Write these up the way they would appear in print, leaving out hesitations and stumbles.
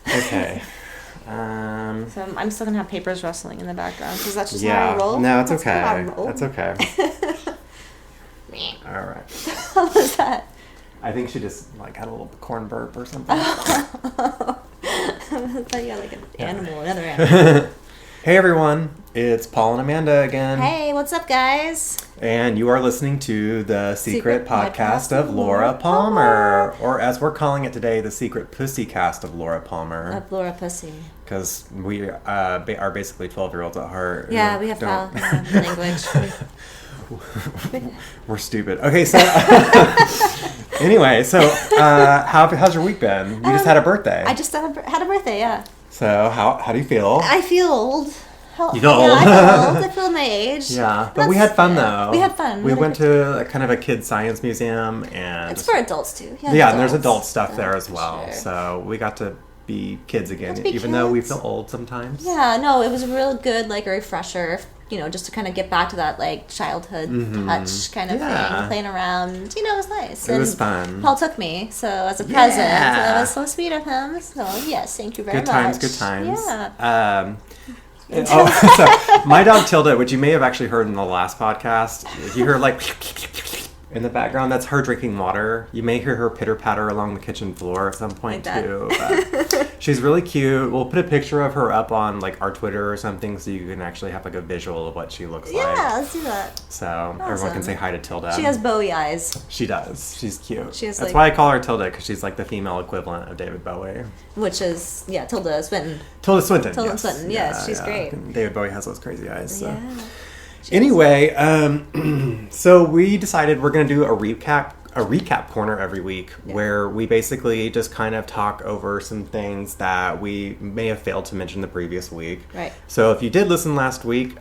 Okay. So I'm still gonna have papers rustling in the background because that's just how Yeah. I roll. No, it's That's okay. how I roll. That's okay. All right. What was that? I think she just like had a little corn burp or something. I thought you had like an animal, another animal. Hey everyone, it's Paul and Amanda again. Hey, what's up, guys? And you are listening to the Secret Podcast Podcast of of Laura Laura Palmer. Or as we're calling it today, the Secret Pussycast of Laura Palmer. Of Laura Pussy. Because we are basically 12-year-olds at heart. Yeah, we have foul language. We're stupid. Okay, so anyway, so how's your week been? You just had a birthday. I just had a birthday, yeah. So how do you feel? I feel old. You feel old? Yeah, I feel old. I feel my age. Yeah, but we had fun though. We had fun. We went to kind of a kid science museum, and It's for adults too. Yeah, and there's adult stuff there as for well. sure. So we got to be kids again, Let's be even though we kids. feel old sometimes. Yeah, no, it was a real good, like, a refresher, just to kind of get back to that, like, childhood touch kind of Yeah. thing, playing around. It was nice. It was fun. Paul took me, so as a present, Yeah. so that was so sweet of him. So, yes, thank you very Good much. times, good times. Yeah. So my dog Tilda, which you may have actually heard in the last podcast, if you hear like in the background, that's her drinking water. You may hear her pitter patter along the kitchen floor at some point Like that. too. But she's really cute. We'll put a picture of her up on like our Twitter or something, so you can actually have like a visual of what she looks Yeah, like. let's do that. So everyone can say hi to Tilda. She has Bowie eyes, She does. She's cute. She has, That's like- why I call her Tilda, because she's like the female equivalent of David Bowie. which is, Tilda Swinton. Tilda Swinton. Tilda yes. Swinton, yes, she's great. David Bowie has those crazy eyes. So. Yeah. Anyway, so we decided we're going to do a recap corner every week where we basically just kind of talk over some things that we may have failed to mention the previous week. Right. So if you did listen last week,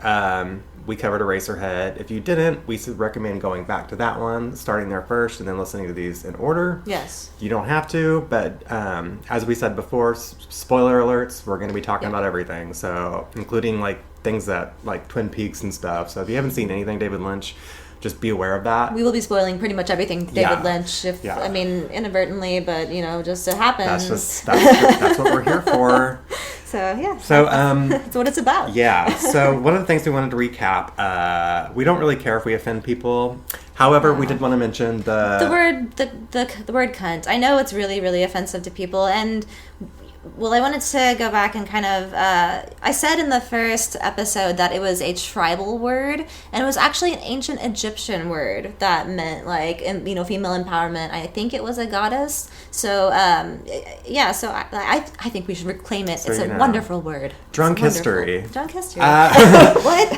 we covered Eraserhead. If you didn't, we recommend going back to that one, starting there first, and then listening to these in order. Yes. You don't have to, but as we said before, spoiler alerts, we're going to be talking about everything. So including like things that like Twin Peaks and stuff. So if you haven't seen anything David Lynch, just be aware of that. We will be spoiling pretty much everything David Yeah. Lynch, inadvertently, but just it happens. That's what we're here for. So yeah. So that's what it's about. yeah. So one of the things we wanted to recap, we don't really care if we offend people. However, we did want to mention The word cunt. I know it's really, really offensive to people, and I wanted to go back and kind of I said in the first episode that it was a tribal word, and it was actually an ancient Egyptian word that meant like female empowerment. I think it was a goddess. So so I think we should reclaim it. So it's a wonderful word. Drunk It's wonderful. history. Drunk history. Uh, What?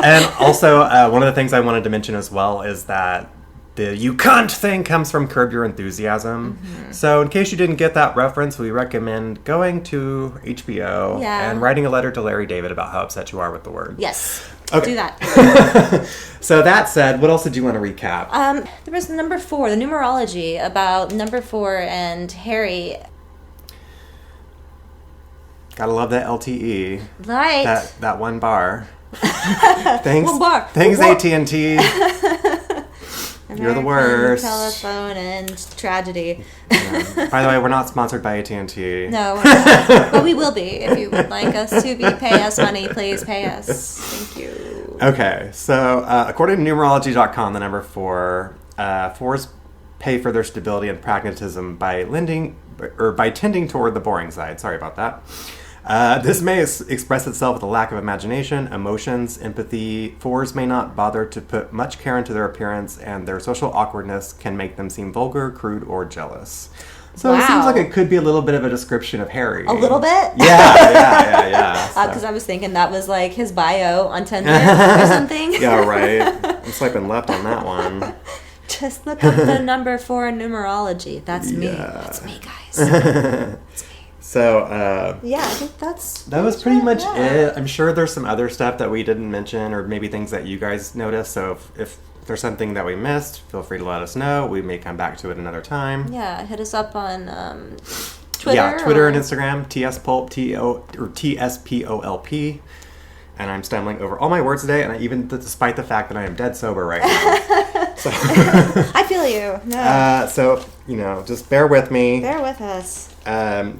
And also, one of the things I wanted to mention as well is that the "you cunt" thing comes from Curb Your Enthusiasm. Mm-hmm. So in case you didn't get that reference, we recommend going to HBO and writing a letter to Larry David about how upset you are with the word. Yes. Okay. Do that. So that said, what else did you want to recap? There was number 4, the numerology about number 4 and Harry. Gotta love that LTE. Right. That one bar. Thanks. One bar. Thanks, One bar. AT&T. You're the American worst. Telephone and tragedy. Yeah. By the way, we're not sponsored by AT&T. No, we're not. But we will be. If you would like us to pay us money, please pay us. Thank you. Okay, so according to numerology.com, the number 4, 4s pay for their stability and pragmatism by tending toward the boring side. Sorry about that. This may express itself with a lack of imagination, emotions, empathy. 4s may not bother to put much care into their appearance, and their social awkwardness can make them seem vulgar, crude, or jealous. So it seems like it could be a little bit of a description of Harry. A little bit? Yeah. Because I was thinking that was like his bio on Tinder or something. Yeah, right. I'm swiping left on that one. Just look up the number 4 numerology. That's me. Yeah. That's me, guys. So, Yeah, I think that was pretty much it. I'm sure there's some other stuff that we didn't mention, or maybe things that you guys noticed. So if there's something that we missed, feel free to let us know. We may come back to it another time. Yeah, hit us up on Twitter. Yeah, Twitter and Instagram, TSPOLP, or TSPOLP. And I'm stumbling over all my words today, and despite the fact that I am dead sober right now. So, I feel you. No. so just bear with me. Bear with us.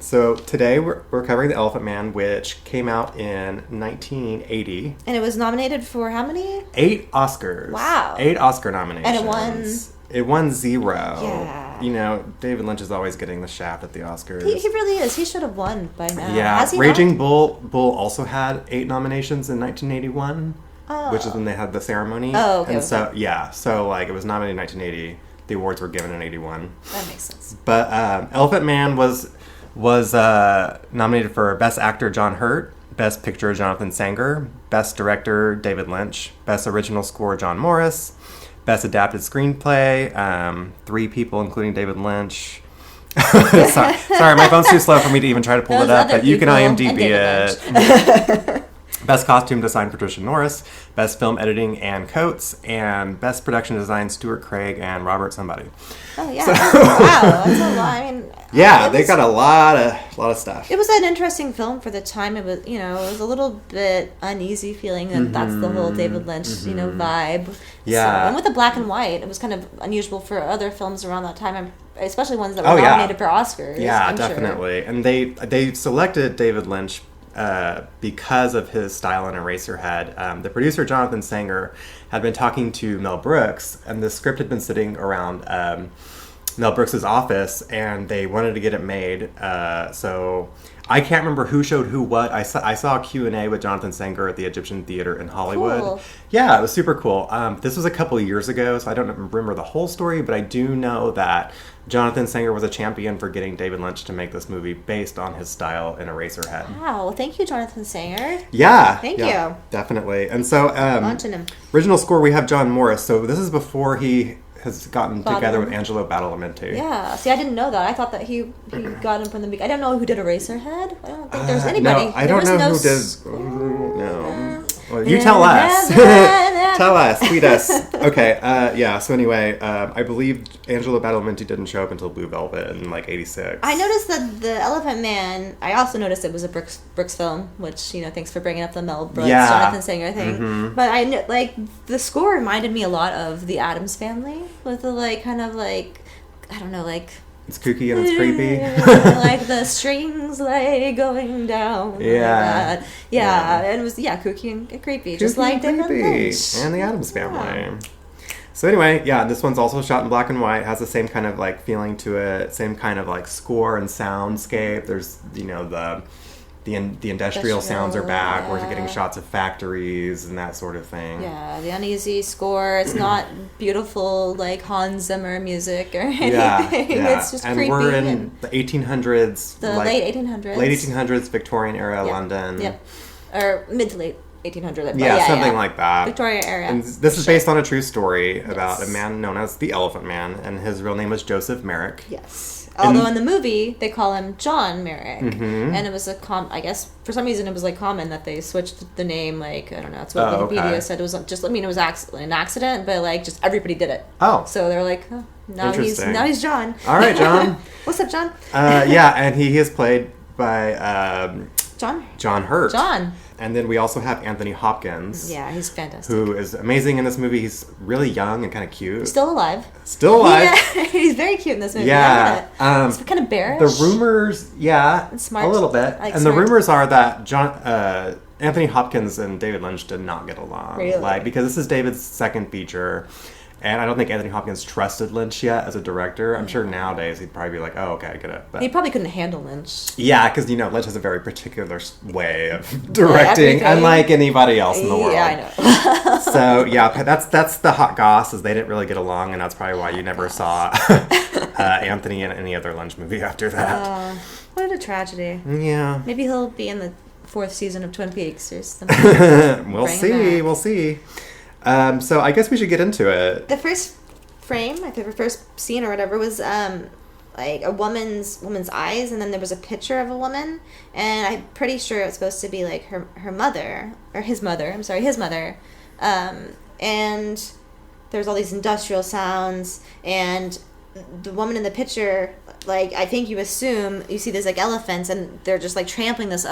So today we're covering The Elephant Man, which came out in 1980. And it was nominated for how many? 8 Oscars. Wow. 8 Oscar nominations. And it won? It won 0. Yeah. David Lynch is always getting the shaft at the Oscars. He really is. He should have won by now. Yeah. Has he Raging not? Bull also had 8 nominations in 1981, which is when they had the ceremony. Oh, okay. And so, it was nominated in 1980. The awards were given in 81. That makes sense. But Elephant Man was nominated for Best Actor John Hurt, Best Picture Jonathan Sanger, Best Director David Lynch, Best Original Score John Morris, Best Adapted Screenplay 3 people including David Lynch. Sorry, my phone's too slow for me to even try to pull Those it up, other but you can people IMDb and it. Best Costume Design Patricia Norris, Best Film Editing Ann Coates, and Best Production Design Stuart Craig and Robert somebody. Oh yeah! Wow, that's a lot. I mean, they got a lot of stuff. It was an interesting film for the time. It was, it was a little bit uneasy feeling that that's the whole David Lynch, vibe. Yeah. So, and with the black and white, it was kind of unusual for other films around that time, especially ones that were nominated for Oscars. Yeah, I'm definitely. Sure. And they selected David Lynch because of his style in Eraserhead. The producer, Jonathan Sanger, had been talking to Mel Brooks, and the script had been sitting around Mel Brooks' office, and they wanted to get it made. So I can't remember who showed who what. I saw a Q&A with Jonathan Sanger at the Egyptian Theater in Hollywood. Cool. Yeah, it was super cool. This was a couple of years ago, so I don't remember the whole story, but I do know that Jonathan Sanger was a champion for getting David Lynch to make this movie based on his style in Eraserhead. Wow, thank you, Jonathan Sanger. Yeah. Thank you. Definitely. And so, Launching him. Original score, we have John Morris. So this is before he has gotten together with Angelo Badalamenti. Yeah. See, I didn't know that. I thought that he got him from the beginning. I don't know who did Eraserhead. I don't think there's anybody. No, I don't know who did. No. Well, you tell us. Tell us. Tweet us. Okay. So anyway, I believe Angelo Badalamenti didn't show up until Blue Velvet in like '86. I noticed that the Elephant Man. I also noticed it was a Brooks film, which thanks for bringing up the Mel Brooks Jonathan Sanger thing. Mm-hmm. But I the score reminded me a lot of the Addams Family with the I don't know It's kooky and it's creepy. Like the strings going down. Yeah. Like yeah. And it was kooky and creepy. Just like David Lynch. And the Addams Family. Yeah. So anyway, this one's also shot in black and white. Has the same kind of feeling to it. Same kind of score and soundscape. There's the industrial sounds are back. We're getting shots of factories and that sort of thing. Yeah, the uneasy score. It's not beautiful like Hans Zimmer music or anything. Yeah. It's just and creepy. We're in the 1800s. The late 1800s. Late 1800s, Victorian era London. Yep. Or mid to late 1800s. Yeah, something like that. Victoria era. And this is based on a true story about a man known as the Elephant Man, and his real name was Joseph Merrick. Yes. Although in the movie they call him John Merrick, and it was I guess for some reason it was common that they switched the name. I don't know. That's what Wikipedia said. It was just it was an accident, but just everybody did it. Oh, so they're now he's John. All right, John. What's up, John? And he is played by John Hurt. John. And then we also have Anthony Hopkins. Yeah, he's fantastic. Who is amazing in this movie. He's really young and kind of cute. He's still alive. Yeah, he's very cute in this movie. Yeah. He's kind of bearish. The rumors, smart. a little bit. And the rumors are that Anthony Hopkins and David Lynch did not get along. Really? Because this is David's second feature. And I don't think Anthony Hopkins trusted Lynch yet as a director. I'm sure nowadays he'd probably be like, oh, okay, I get it. But he probably couldn't handle Lynch. Yeah, because, Lynch has a very particular way of directing, unlike anybody else in the world. Yeah, I know. So, that's the hot goss, is they didn't really get along, and that's probably why you never saw Anthony in any other Lynch movie after that. What a tragedy. Yeah. Maybe he'll be in the 4th season of Twin Peaks or something. We'll see. So I guess we should get into it. The first frame, the first scene or whatever, was a woman's eyes, and then there was a picture of a woman, and I'm pretty sure it's supposed to be her mother or his mother. I'm sorry, his mother. And there's all these industrial sounds, and the woman in the picture like, I think you assume you see these like elephants and they're just like trampling this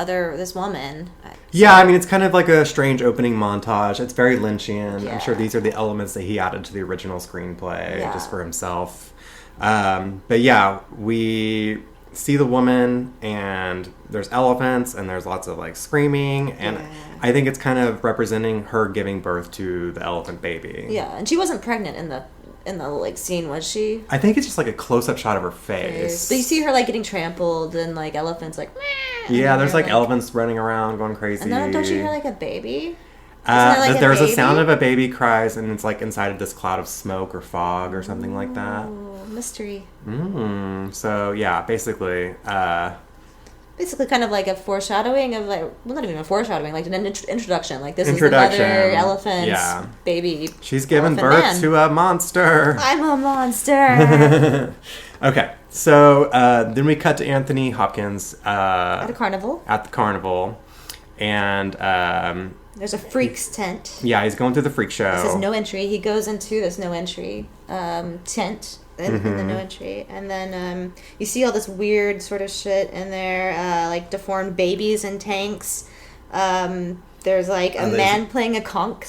woman. Yeah, I mean, it's kind of like a strange opening montage. It's very Lynchian. Yeah. I'm sure these are the elements that he added to the original screenplay just for himself. But yeah, we see the woman, and there's elephants, and there's lots of like screaming, and I think it's kind of representing her giving birth to the elephant baby. Yeah, and she wasn't pregnant in the like scene, was she? I think it's just like a close-up shot of her face. But you see her like getting trampled, and like elephants like. Meh, yeah, there's like elephants running around, going crazy. And then don't you hear like a baby? There's a sound of a baby cries, and it's like inside of this cloud of smoke or fog or something like that. Oh, mystery. So yeah, basically kind of like a foreshadowing of like, well, not even a foreshadowing, like an introduction. Like, this is the mother elephant's baby. She's given birth to a monster. I'm a monster. Okay, so then we cut to Anthony Hopkins at a carnival. At the carnival, and there's a freak's tent. Yeah, he's going through the freak show. It says no entry. He goes into this no entry tent. In the no entry, and then you see all this weird sort of shit in there, like deformed babies in tanks. There's like a man playing a conch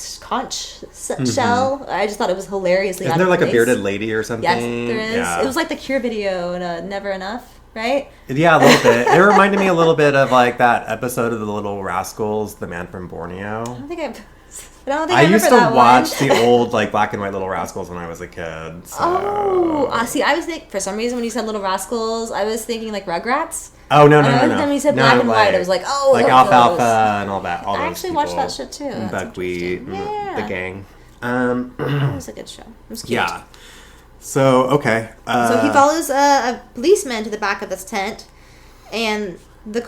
shell. I just thought it was hilariously. Isn't there like a bearded lady or something? Yes, there is. Yeah. It was like the Cure video in Never Enough, right? Yeah, a little bit. It reminded me a little bit of like that episode of The Little Rascals, The Man from Borneo. I used to watch the old like black and white Little Rascals when I was a kid. So. See, I was for some reason when you said Little Rascals, I was thinking like Rugrats. Oh no! Then when you said black and white, I was like, like Alfalfa and all that. I actually watched that shit too. Buckwheat, the gang. It was a good show. It was cute. Yeah. So okay. So he follows a policeman to the back of this tent, and the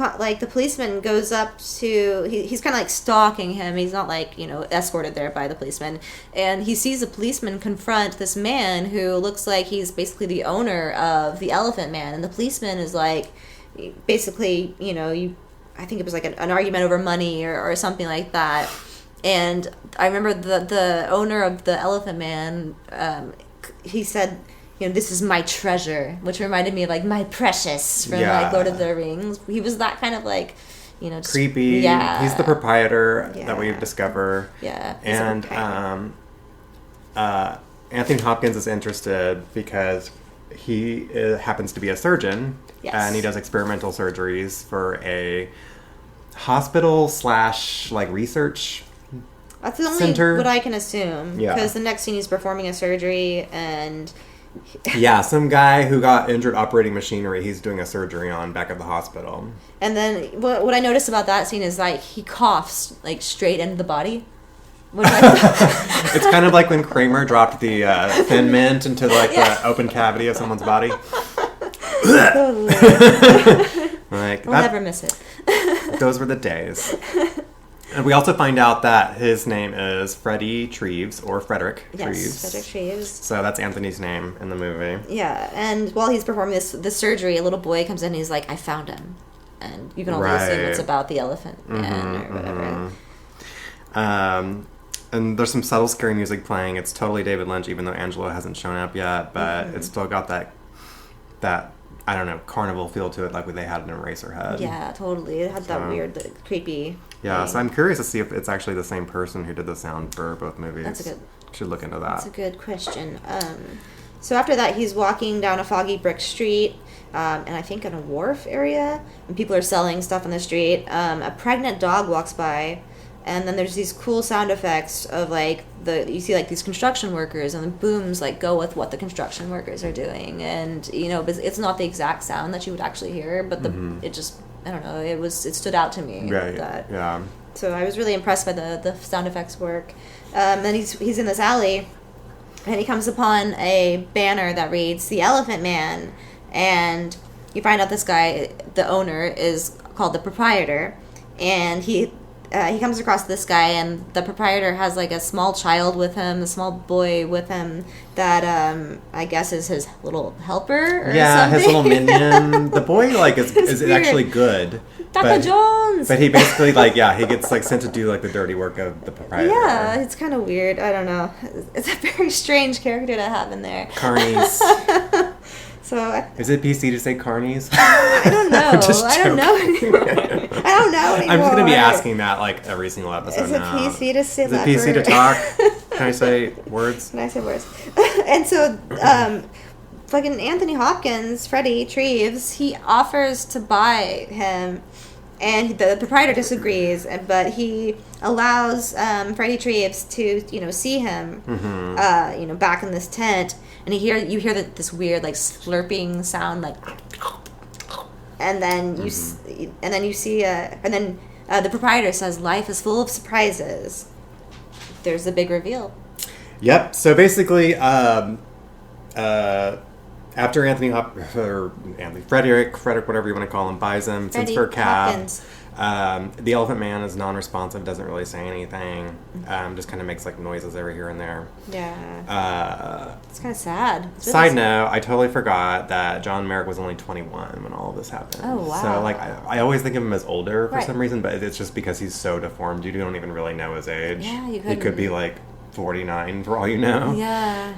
policeman goes up to he's kind of like stalking him. He's not like, escorted there by the policeman, and he sees the policeman confront this man who looks like he's basically the owner of the Elephant Man, and the policeman is like, basically, I think it was like an argument over money or something like that. And I remember the owner of the Elephant Man, he said, this is my treasure, which reminded me of like my precious from like Lord of the Rings. He was that kind of like, just creepy. Yeah, he's the proprietor that we discover. Yeah, and Anthony Hopkins is interested because he happens to be a surgeon, and he does experimental surgeries for a hospital / like research. That's the only center. What I can assume. Because the next scene he's performing a surgery and. Some guy who got injured operating machinery he's doing a surgery on back at the hospital. And then what I noticed about that scene is like he coughs like straight into the body. It's kind of like when Kramer dropped the Thin Mint into like the open cavity of someone's body. We'll never miss it. Those were the days. And we also find out that his name is Freddie Treves, or Frederick Treves. Yes, Frederick Treves. So that's Anthony's name in the movie. Yeah, and while he's performing this surgery, a little boy comes in and he's like, I found him. And you can only assume it's about the Elephant Man or whatever. And there's some subtle scary music playing. It's totally David Lynch, even though Angela hasn't shown up yet. But it's still got that I don't know, carnival feel to it, like when they had an Eraserhead. Yeah, totally. It had that weird, creepy. Yeah, so I'm curious to see if it's actually the same person who did the sound for both movies. That's a good. Should look into that. That's a good question. So after that, he's walking down a foggy brick street, and I think in a wharf area, and people are selling stuff on the street. A pregnant dog walks by. And then there's these cool sound effects of like you see like these construction workers, and the booms like go with what the construction workers are doing, and but it's not the exact sound that you would actually hear, but it just, I don't know, it stood out to me. Right. Yeah. So I was really impressed by the sound effects work. Then he's in this alley, and he comes upon a banner that reads "The Elephant Man," and you find out this guy, the owner, is called the proprietor, and he comes across this guy, and the proprietor has like a small child with him, a small boy with him that I guess is his little helper or something. His little minion. The boy like is actually good. Papa Jones. But he basically he gets like sent to do like the dirty work of the proprietor. Yeah, it's kind of weird. I don't know. It's a very strange character to have in there. Carnies. So Is it PC to say carnies? I don't know. I'm just I don't know anymore. I don't know anymore. I'm just gonna be asking that like every single episode Is it now. PC to say Is it that PC to word? talk? Can I say words? Can I say words? And so, fucking Anthony Hopkins, Freddie Treves, he offers to buy him, and the proprietor disagrees, but he allows Freddie Treves to, see him, back in this tent, and you hear this weird like slurping sound, like, and then you see, and then the proprietor says, "Life is full of surprises." There's the big reveal. Yep. So basically, after Frederick, whatever you want to call him, buys him, sends for a cab. Hopkins. The Elephant Man is non-responsive, doesn't really say anything, just kind of makes like noises every here and there. Yeah. It's kind of sad. It's really Side sad. note, I totally forgot that John Merrick was only 21 when all of this happened. Oh, wow. So like, I always think of him as older for Right. some reason, but it's just because he's so deformed. You don't even really know his age. Yeah, you He could couldn't- be like 49 for all you know. Yeah.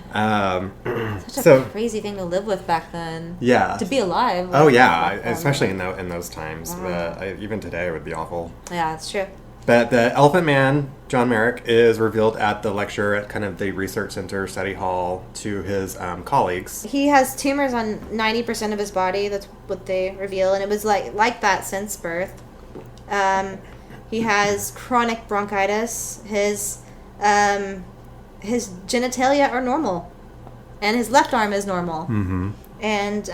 Such a So crazy thing to live with back then. yeah. To be alive. Oh yeah, back then. especially in those times. Wow. Even today it would be awful. Yeah, it's true. But the Elephant Man, John Merrick, is revealed at the lecture at kind of the research center study hall to his colleagues. He has tumors on 90% of his body. That's what they reveal, and it was like that since birth. He has chronic bronchitis. His genitalia are normal, and his left arm is normal. Mm-hmm. And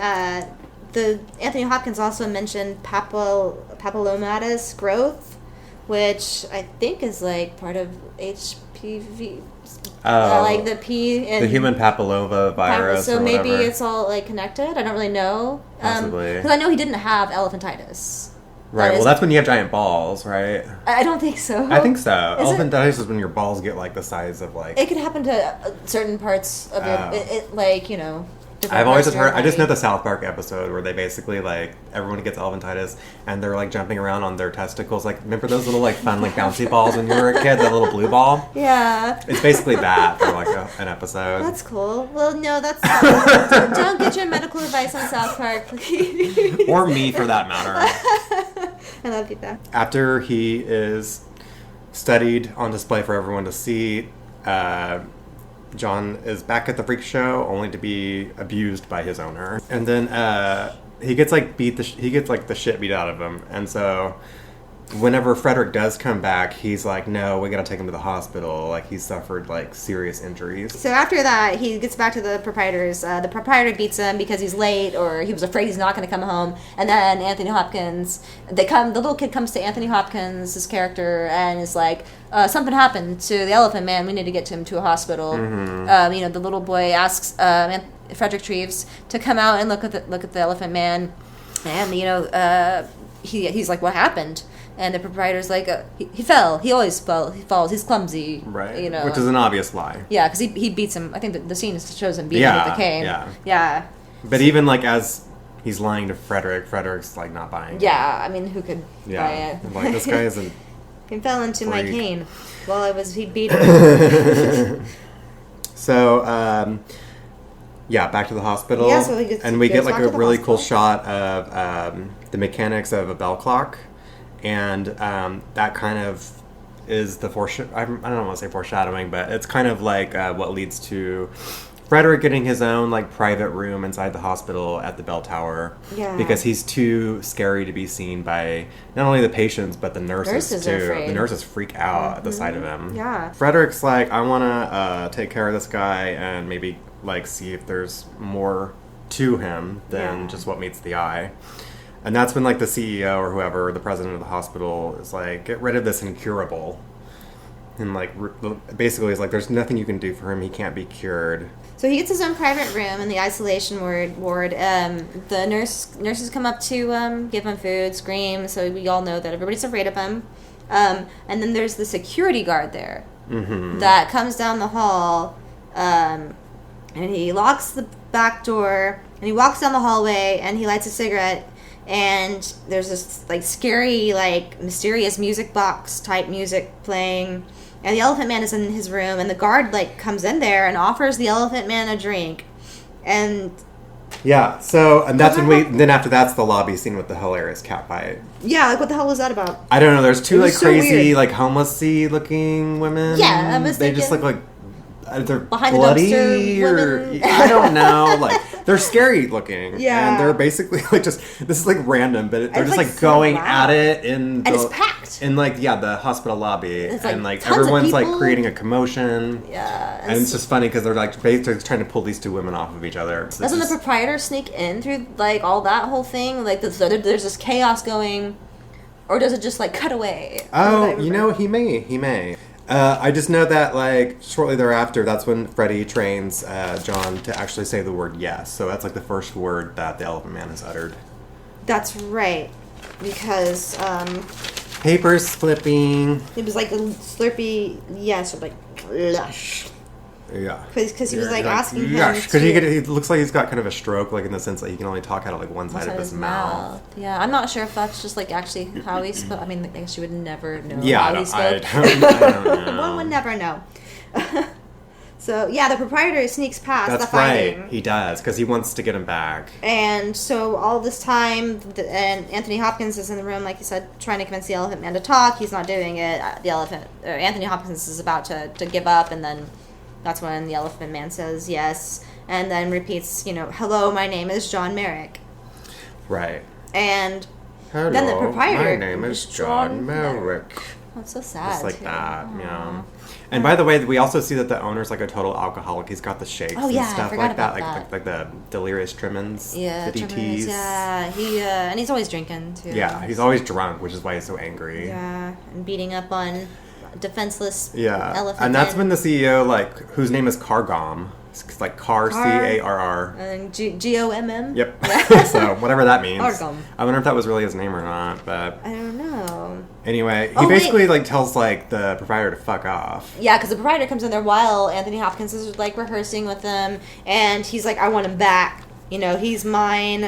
the Anthony Hopkins also mentioned papillomatis growth, which I think is like part of HPV, like the P in the human papilloma virus. So or maybe whatever. it's all like connected. I don't really know. Possibly. Because I know he didn't have elephantitis. Right. Well, that's when you have giant balls, right? I don't think so. I think so. Is it? Elephantitis is when your balls get like the size of like. It could happen to certain parts of Oh. it, like different I've always parts of just heard. your I just know body. the South Park episode where they basically like everyone gets elephantitis and they're like jumping around on their testicles. Like, remember those little like fun like bouncy balls when you were a kid? That little blue ball. Yeah. It's basically that for like an episode. That's cool. Well, no, that's don't get your medical advice on South Park, please. Or me, for that matter. I love you, though. After he is studied on display for everyone to see, John is back at the freak show, only to be abused by his owner. And then he gets like the shit beat out of him. And so whenever Frederick does come back, he's like, "No, we gotta take him to the hospital. Like, he suffered like serious injuries." So after that, he gets back to the proprietors. The proprietor beats him because he's late, or he was afraid he's not going to come home. And then Anthony Hopkins, the little kid comes to Anthony Hopkins, his character, and is like, "Something happened to the Elephant Man. We need to get him to a hospital." Mm-hmm. The little boy asks Frederick Treves to come out and look at the Elephant Man, and he's like, "What happened?" And the proprietor's like, he fell. He always falls. He falls. He's clumsy. Right. You know. Which is an obvious lie. Yeah, because he beats him. I think the scene shows him beating him with the cane. Yeah. But even like as he's lying to Frederick's like not buying it. Yeah, I mean, who could buy Yeah. it? I'm like, this guy isn't. He fell into my freak. cane while he beat him. So, back to the hospital. Yeah, so and we get goes like back a to the really cool hospital. shot of the mechanics of a bell clock. And that kind of is the I don't want to say foreshadowing, but it's kind of like what leads to Frederick getting his own like private room inside the hospital at the bell tower. Yeah. Because he's too scary to be seen by not only the patients but the nurses Nurses too. are afraid. The nurses freak out at the sight of him. Yeah. Frederick's like, I want to take care of this guy and maybe like see if there's more to him than Yeah. just what meets the eye. And that's when like the CEO or whoever, the president of the hospital, is like, get rid of this incurable. And like basically is like, there's nothing you can do for him. He can't be cured. So he gets his own private room in the isolation ward. The nurses come up to give him food, scream. So we all know that everybody's afraid of him. And then there's the security guard there that comes down the hall, and he locks the back door. And he walks down the hallway and he lights a cigarette. And there's this like scary, like mysterious music box type music playing, and the Elephant Man is in his room, and the guard like comes in there and offers the Elephant Man a drink, and Yeah, so, and that's when then after that's the lobby scene with the hilarious cat fight. Yeah, like what the hell was that about? I don't know, there's two It was like so crazy, weird. like homelessy looking women. Yeah, I was They just look thinking- like, they're Behind the bloody dumpster or, women. I don't know, like, they're scary looking. Yeah. And they're basically like just, this is like random, but they're It's, just like, like so going loud. at it in And it's packed. in like, yeah, the hospital lobby. It's, like, and like tons of everyone's like people. creating a commotion. Yeah. And it's just funny because they're like basically trying to pull these two women off of each other. So Doesn't the it's just- proprietor sneak in through like all that whole thing? Like there's this chaos going, or does it just like cut away? Oh, you know, he may. I just know that, like, shortly thereafter, that's when Freddy trains John to actually say the word yes. So that's, like, the first word that the Elephant Man has uttered. That's right, because Papers flipping. it was like a slurpy yes, or like lush. Yeah. Because he was like Yeah, asking him. Yes, because to- he looks like he's got kind of a stroke, like, in the sense that he can only talk out of, like, one side of his mouth. Yeah, I'm not sure if that's just like actually how he spoke. I mean, I guess you would never know Yeah, how I he don't, spoke. I don't know. One would never know. So yeah, the proprietor sneaks past That's the fighting. right. He does, because he wants to get him back. And so all this time, and Anthony Hopkins is in the room, like you said, trying to convince the Elephant Man to talk. He's not doing it. Anthony Hopkins is about to give up, and then that's when the Elephant Man says yes, and then repeats, hello, my name is John Merrick. Right. And Hello, then the proprietor, my name is John Merrick. that's so sad. Just like too. that, Aw. yeah. And by the way, we also see that the owner's like a total alcoholic. He's got the shakes Oh, and yeah, I stuff forgot like that, about like the delirious tremens Yeah, that he Tremors, teased. yeah. He and he's always drinking too. Yeah, he's always drunk, which is why he's so angry. Yeah, and beating up on defenseless Yeah. elephant. And that's men. when the CEO, like, whose name is Cargom, it's like Carcarr. And Gomm. Yep. So whatever that means. Cargom. I wonder if that was really his name or not. But I don't know. anyway, he Oh, wait. basically like tells like the proprietor to fuck off. Yeah, because the proprietor comes in there while Anthony Hopkins is like rehearsing with them, and he's like, "I want him back. He's mine.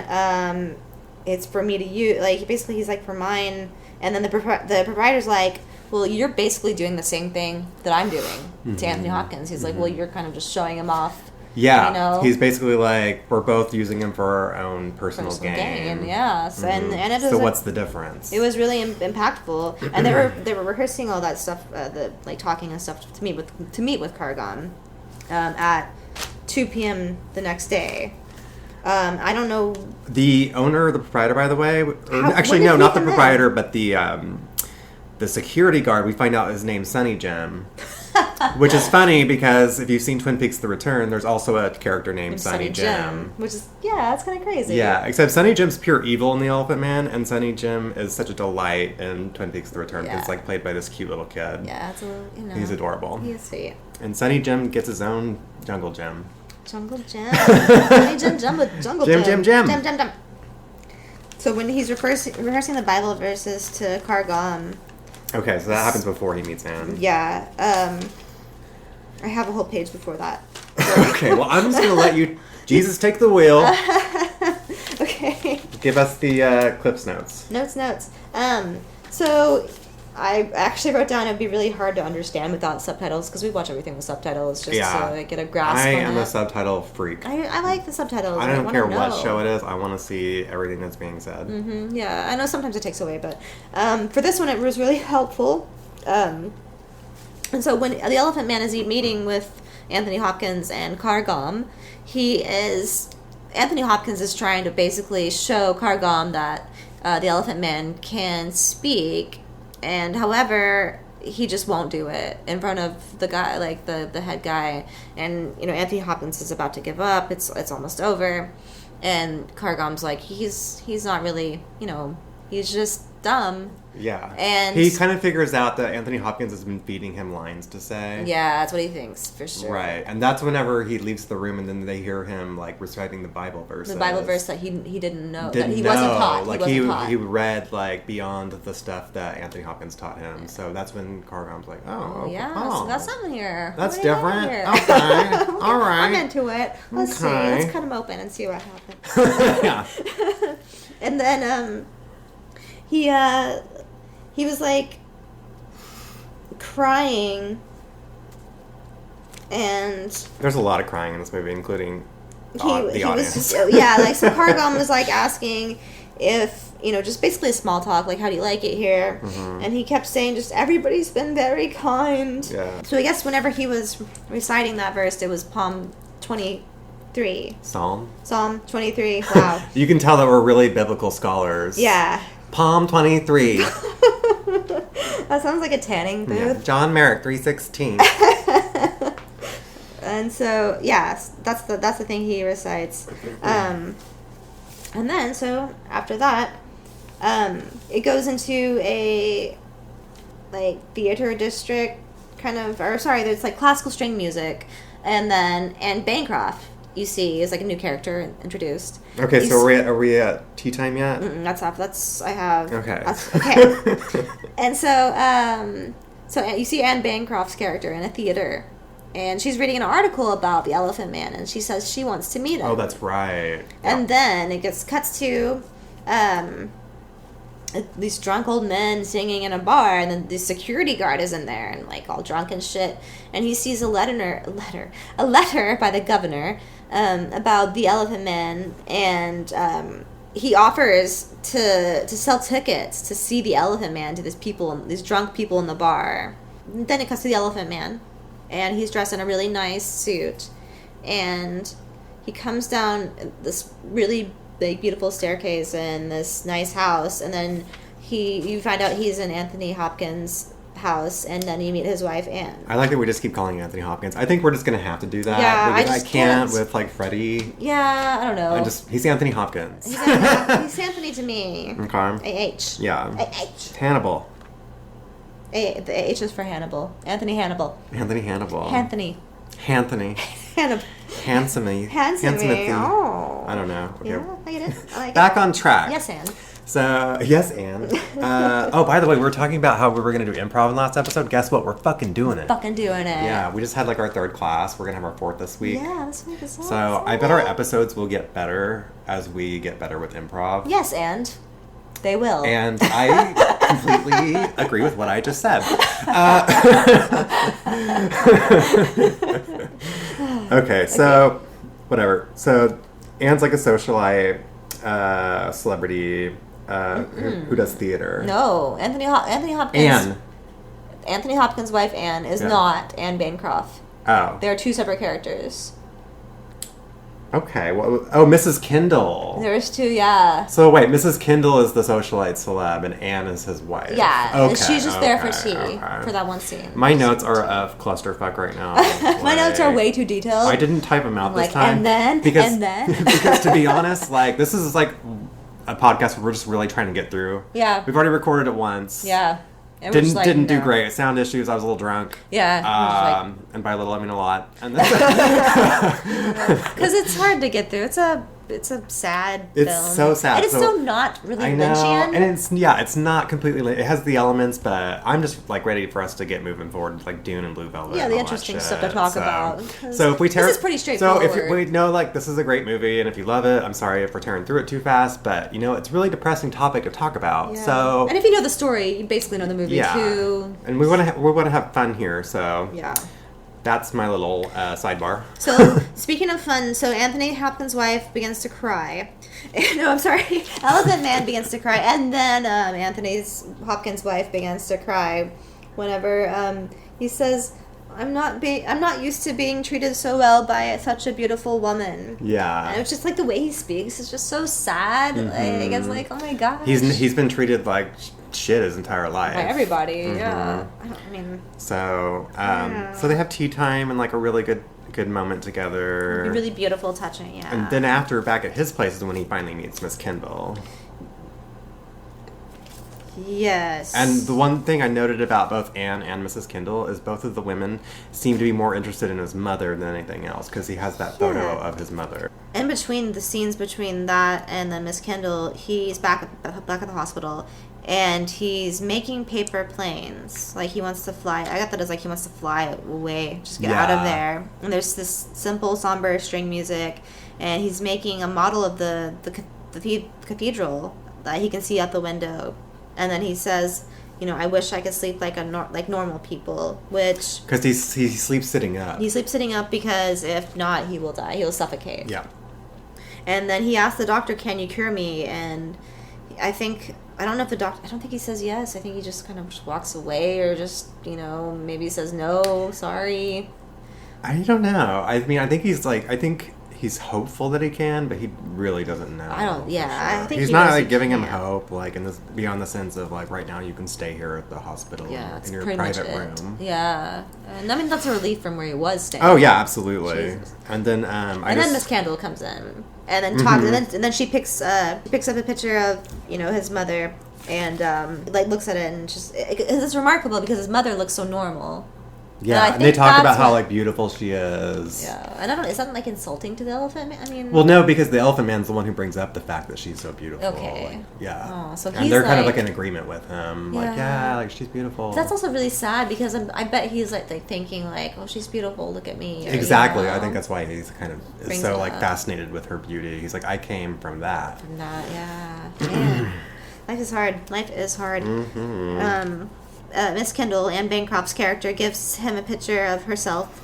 It's for me to use." Like basically, he's like, "For mine." And then the proprietor's like, "Well, you're basically doing the same thing that I'm doing to Anthony Hopkins." He's like, "Well, you're kind of just showing him off." Yeah, he's basically like, we're both using him for our own personal gain. Yes, and it was So what's the difference? It was really impactful, and they were rehearsing all that stuff, the like talking and stuff to meet with Cargon at 2 p.m. the next day. I don't know. The owner, the proprietor, by the way, actually when did no, he not the come in? proprietor, but the security guard. We find out his name's Sunny Jim, which is funny because if you've seen Twin Peaks: The Return, there's also a character named Sunny Jim. Which is that's kind of crazy. Yeah, except Sunny Jim's pure evil in The Elephant Man, and Sunny Jim is such a delight in Twin Peaks: The Return because it's like played by this cute little kid. Yeah, it's a little, He's adorable. He is sweet. And Sunny Jim gets his own jungle gym. Jungle Jim. Sunny Jim, jungle Jim. Jim. So when he's rehearsing the Bible verses to Cargon, Okay, so that happens before he meets Anne. yeah, I have a whole page before that. Okay, well, I'm just going to let you, Jesus, take the wheel. Okay. Give us the Clips Notes. Notes. So I actually wrote down it'd be really hard to understand without subtitles because we watch everything with subtitles just to get a grasp I on am it. a subtitle freak. I like the subtitles. I don't wanna care what know. show it is. I want to see everything that's being said. Yeah, I know sometimes it takes away, but for this one it was really helpful. And so when the Elephant Man is meeting with Anthony Hopkins and Cargom, Anthony Hopkins is trying to basically show Cargom that the Elephant Man can speak, and however he just won't do it in front of the guy, like the head guy, and Anthony Hopkins is about to give up. It's almost over, and Cargom's like he's not really he's just dumb. Yeah. And he kind of figures out that Anthony Hopkins has been feeding him lines to say. Yeah, that's what he thinks for sure. Right. And that's whenever he leaves the room and then they hear him like reciting the Bible verses. The Bible verse that he didn't know, Didn't that he know. wasn't taught. Like he wasn't taught. he read like beyond the stuff that Anthony Hopkins taught him. So that's when Cargom's like, Oh, yeah, oh, so we got something here. That's What do you got different. here? Okay. All right. I'm into it. Let's see. Okay. Let's cut him open and see what happens. Yeah. And then he was like crying, and There's a lot of crying in this movie, including the audience. Was just, yeah, like, so Cargon was, like, asking if, just basically a small talk, like, how do you like it here? Mm-hmm. And he kept saying, just, everybody's been very kind. Yeah. So I guess whenever he was reciting that verse, it was Psalm 23. Psalm 23, wow. You can tell that we're really biblical scholars. Yeah. Psalm 23. That sounds like a tanning booth. Yeah. John Merrick 3:16. And so, yes, that's the thing he recites. And then, so after that, it goes into a, like, theater district kind of, or sorry, there's, like, classical string music. And then Anne Bancroft, you see, is, like, a new character introduced. Okay, so are we at tea time yet? That's off. I have. Okay. Okay. And so you see Anne Bancroft's character in a theater. And she's reading an article about the Elephant Man, and she says she wants to meet him. Oh, that's right. And then it cuts to these drunk old men singing in a bar, and then the security guard is in there and, like, all drunk and shit. And he sees a letter by the governor about the Elephant Man, and he offers to sell tickets to see the Elephant Man to these drunk people in the bar. And then it cuts to the Elephant Man, and he's dressed in a really nice suit, and he comes down this really big, beautiful staircase in this nice house, and then you find out he's in Anthony Hopkins' house, and then you meet his wife, Anne. I like that we just keep calling Anthony Hopkins. I think we're just going to have to do that. Yeah, because I can't with, like, Freddie. Yeah, I don't know. He's Anthony Hopkins. He's Anthony to me. Okay. A-H. Yeah. A-H. Hannibal. The H is for Hannibal. Anthony Hannibal. Anthony Hannibal. Anthony. Anthony. Hannibal. Handsomely. Handsomely. Oh. I don't know. Okay. Yeah, I get it. I like Back it. on track. Yes, Anne. So, yes, Anne. Oh, by the way, we were talking about how we were going to do improv in the last episode. Guess what? We're fucking doing it. Fucking doing it. Yeah, we just had, like, our third class. We're going to have our fourth this week. Yeah, this week is So, I bet our episodes will get better as we get better with improv. Yes, and they will. And I completely agree with what I just said. Okay, so, whatever. So, Anne's like a socialite, celebrity, who does theater. No, Anthony Hopkins. Anne. Anthony Hopkins' wife, Anne, is not Anne Bancroft. Oh. They are two separate characters. Okay. Well, Mrs. Kendall. There's two, yeah. So wait, Mrs. Kendall is the socialite celeb, and Anne is his wife. Yeah, okay, and she's just there for tea okay. for that one scene. My notes are of clusterfuck right now. My notes are way too detailed. I didn't type them out this time. And then, because, and then. Because to be honest, like, this is like a podcast where we're just really trying to get through. Yeah. We've already recorded it once. Yeah. Didn't do great. Sound issues. I was a little drunk. Yeah. And by little I mean a lot. And because it's hard to get through. It's a sad film. It's so sad. And it's so not really Lynchian. And it's not completely. It has the elements, but I'm just, like, ready for us to get moving forward with, like, Dune and Blue Velvet. Yeah, the interesting stuff to talk about. So if we tear, this is pretty straightforward. So if we know, like, this is a great movie, and if you love it, I'm sorry if we're tearing through it too fast, but it's a really depressing topic to talk about. Yeah. So and if you know the story, you basically know the movie too. And we want to have fun here. So yeah. That's my little sidebar. So, speaking of fun, so Anthony Hopkins' wife begins to cry. No, I'm sorry. Elephant Man begins to cry. And then Anthony Hopkins' wife begins to cry whenever he says, I'm not used to being treated so well by such a beautiful woman. Yeah. And it's just like the way he speaks is just so sad. Mm-hmm. Like, it's like, oh my gosh. He's been treated like shit his entire life. By everybody, Mm-hmm. yeah. I mean... So, so they have tea time and, like, a really good moment together. Really beautiful, touching, yeah. And then after, back at his place is when he finally meets Miss Kendall. Yes. And the one thing I noted about both Anne and Mrs. Kendall is both of the women seem to be more interested in his mother than anything else, because he has that photo of his mother. In between the scenes between that and then Miss Kendall, he's back at the hospital, and he's making paper planes. Like, he wants to fly. I got that as, like, he wants to fly away, just get out of there. And there's this simple, somber string music, and he's making a model of the cathedral that he can see out the window. And then he says, I wish I could sleep like normal people, which... Because he sleeps sitting up. He sleeps sitting up because if not, he will die. He'll suffocate. Yeah. And then he asked the doctor, "Can you cure me?" And I don't know if the doctor, I don't think he says yes. I think he just kind of just walks away, or just, maybe he says no, sorry. I don't know. I mean, I think he's hopeful that he can, but he really doesn't know. I think he's he not knows like he giving him can. hope, like in this, beyond the sense of like right now you can stay here at the hospital That's in your pretty much private it. room. Yeah, and I mean that's a relief from where he was staying. Oh yeah, absolutely. Jesus. And then then Miss Candle comes in and then talks, and then she picks up a picture of his mother, and like looks at it, and just it's remarkable because his mother looks so normal. Yeah, and they talk about how like beautiful she is. Yeah, and I don't know, is that like insulting to the Elephant Man? I mean, well, no, because the Elephant Man's the one who brings up the fact that she's so beautiful. Okay. Like, yeah. Oh, so and he's they're kind of like- like in agreement with him. Like, yeah, like she's beautiful. that's also really sad because I bet he's like thinking like, oh, she's beautiful, look at me. Or, Exactly. I think that's why he's kind of Brings so it like up. fascinated with her beauty. He's like, I came from that. From that, yeah. Man. Life is hard. Life is hard. Miss Kendall, Anne Bancroft's character, gives him a picture of herself,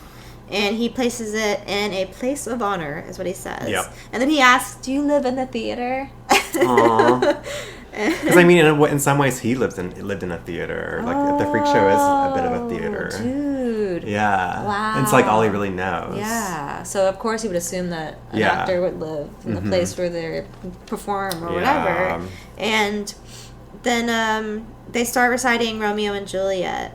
and he places it in a place of honor, is what he says. Yep. And then he asks, "Do you live in the theater?" Because I mean, in some ways, he lived in a theater. Like the Freak Show is a bit of a theater. Dude. Yeah. Wow. It's like all he really knows. Yeah. So of course he would assume that an Yeah. actor would live in the place where they perform or Yeah. whatever. And then they start reciting Romeo and Juliet.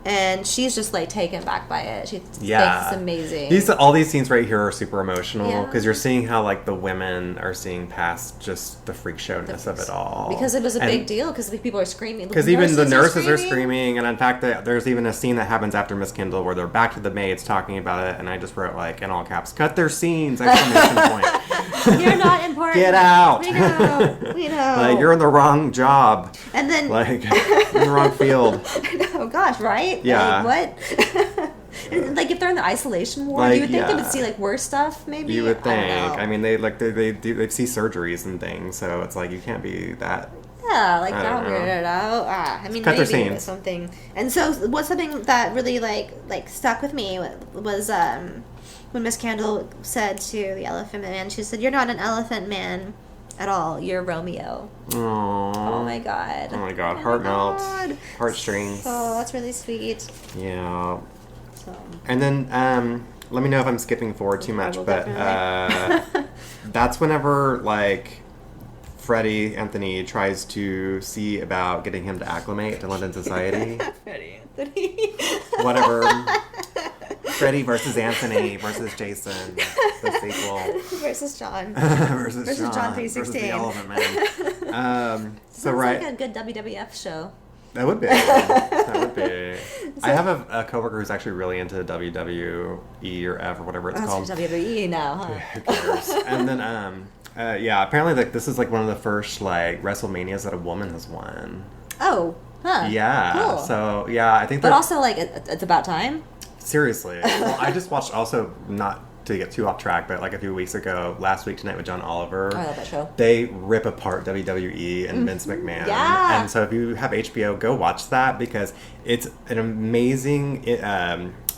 And she's just like taken back by it. She thinks it's amazing. All these scenes right here are super emotional Yeah. because you're seeing how like the women are seeing past just the freak showness of it all. Because it was a big deal. Because people are screaming. Because even the nurses are screaming, and in fact, there's even a scene that happens after Miss Kindle where they're back to the maids talking about it, and I just wrote like in all caps, "Cut their scenes!" Exclamation point. You're not important. Get out. We know. We know. Like you're in the wrong job. And then Like in the wrong field. oh gosh, right? Yeah. Like, what? Like if they're in the isolation ward, Like, you would think they yeah. would see like worse stuff. Maybe You would think. I don't know. I mean, they see surgeries and things, so it's like you can't be that. Yeah, like I that don't know. weirded out. I mean, Cut their maybe it scenes. was something. And so, what's something that really like stuck with me was when Miss Candle said to the Elephant Man, she said, "You're not an elephant man at all. You're Romeo." Oh my god. Oh my god. Heart melts. God. Heartstrings. Oh, that's really sweet. Yeah. So. And then let me know if I'm skipping forward too much, will but that's whenever like Freddie Anthony tries to see about getting him to acclimate to London society. Freddie Anthony. Whatever. Freddie versus Anthony versus Jason, the sequel. Versus John. versus John Versus 316. the Elephant Man. So Sounds right. like a good WWF show. That would be. That would be. I have a coworker who's actually really into WWE or F or whatever it's That's called. for WWE now, huh? Who cares? And then, yeah, apparently, like this is like one of the first like WrestleManias that a woman has won. Oh, huh. Yeah. Cool. So yeah, I think. But that- also, like, it's about time. seriously. Well, I just watched also not to get too off track, but like a few weeks ago, Last Week Tonight with John Oliver. Oh, I love that show. They rip apart WWE and Vince McMahon. Yeah. And so if you have HBO, go watch that because it's an amazing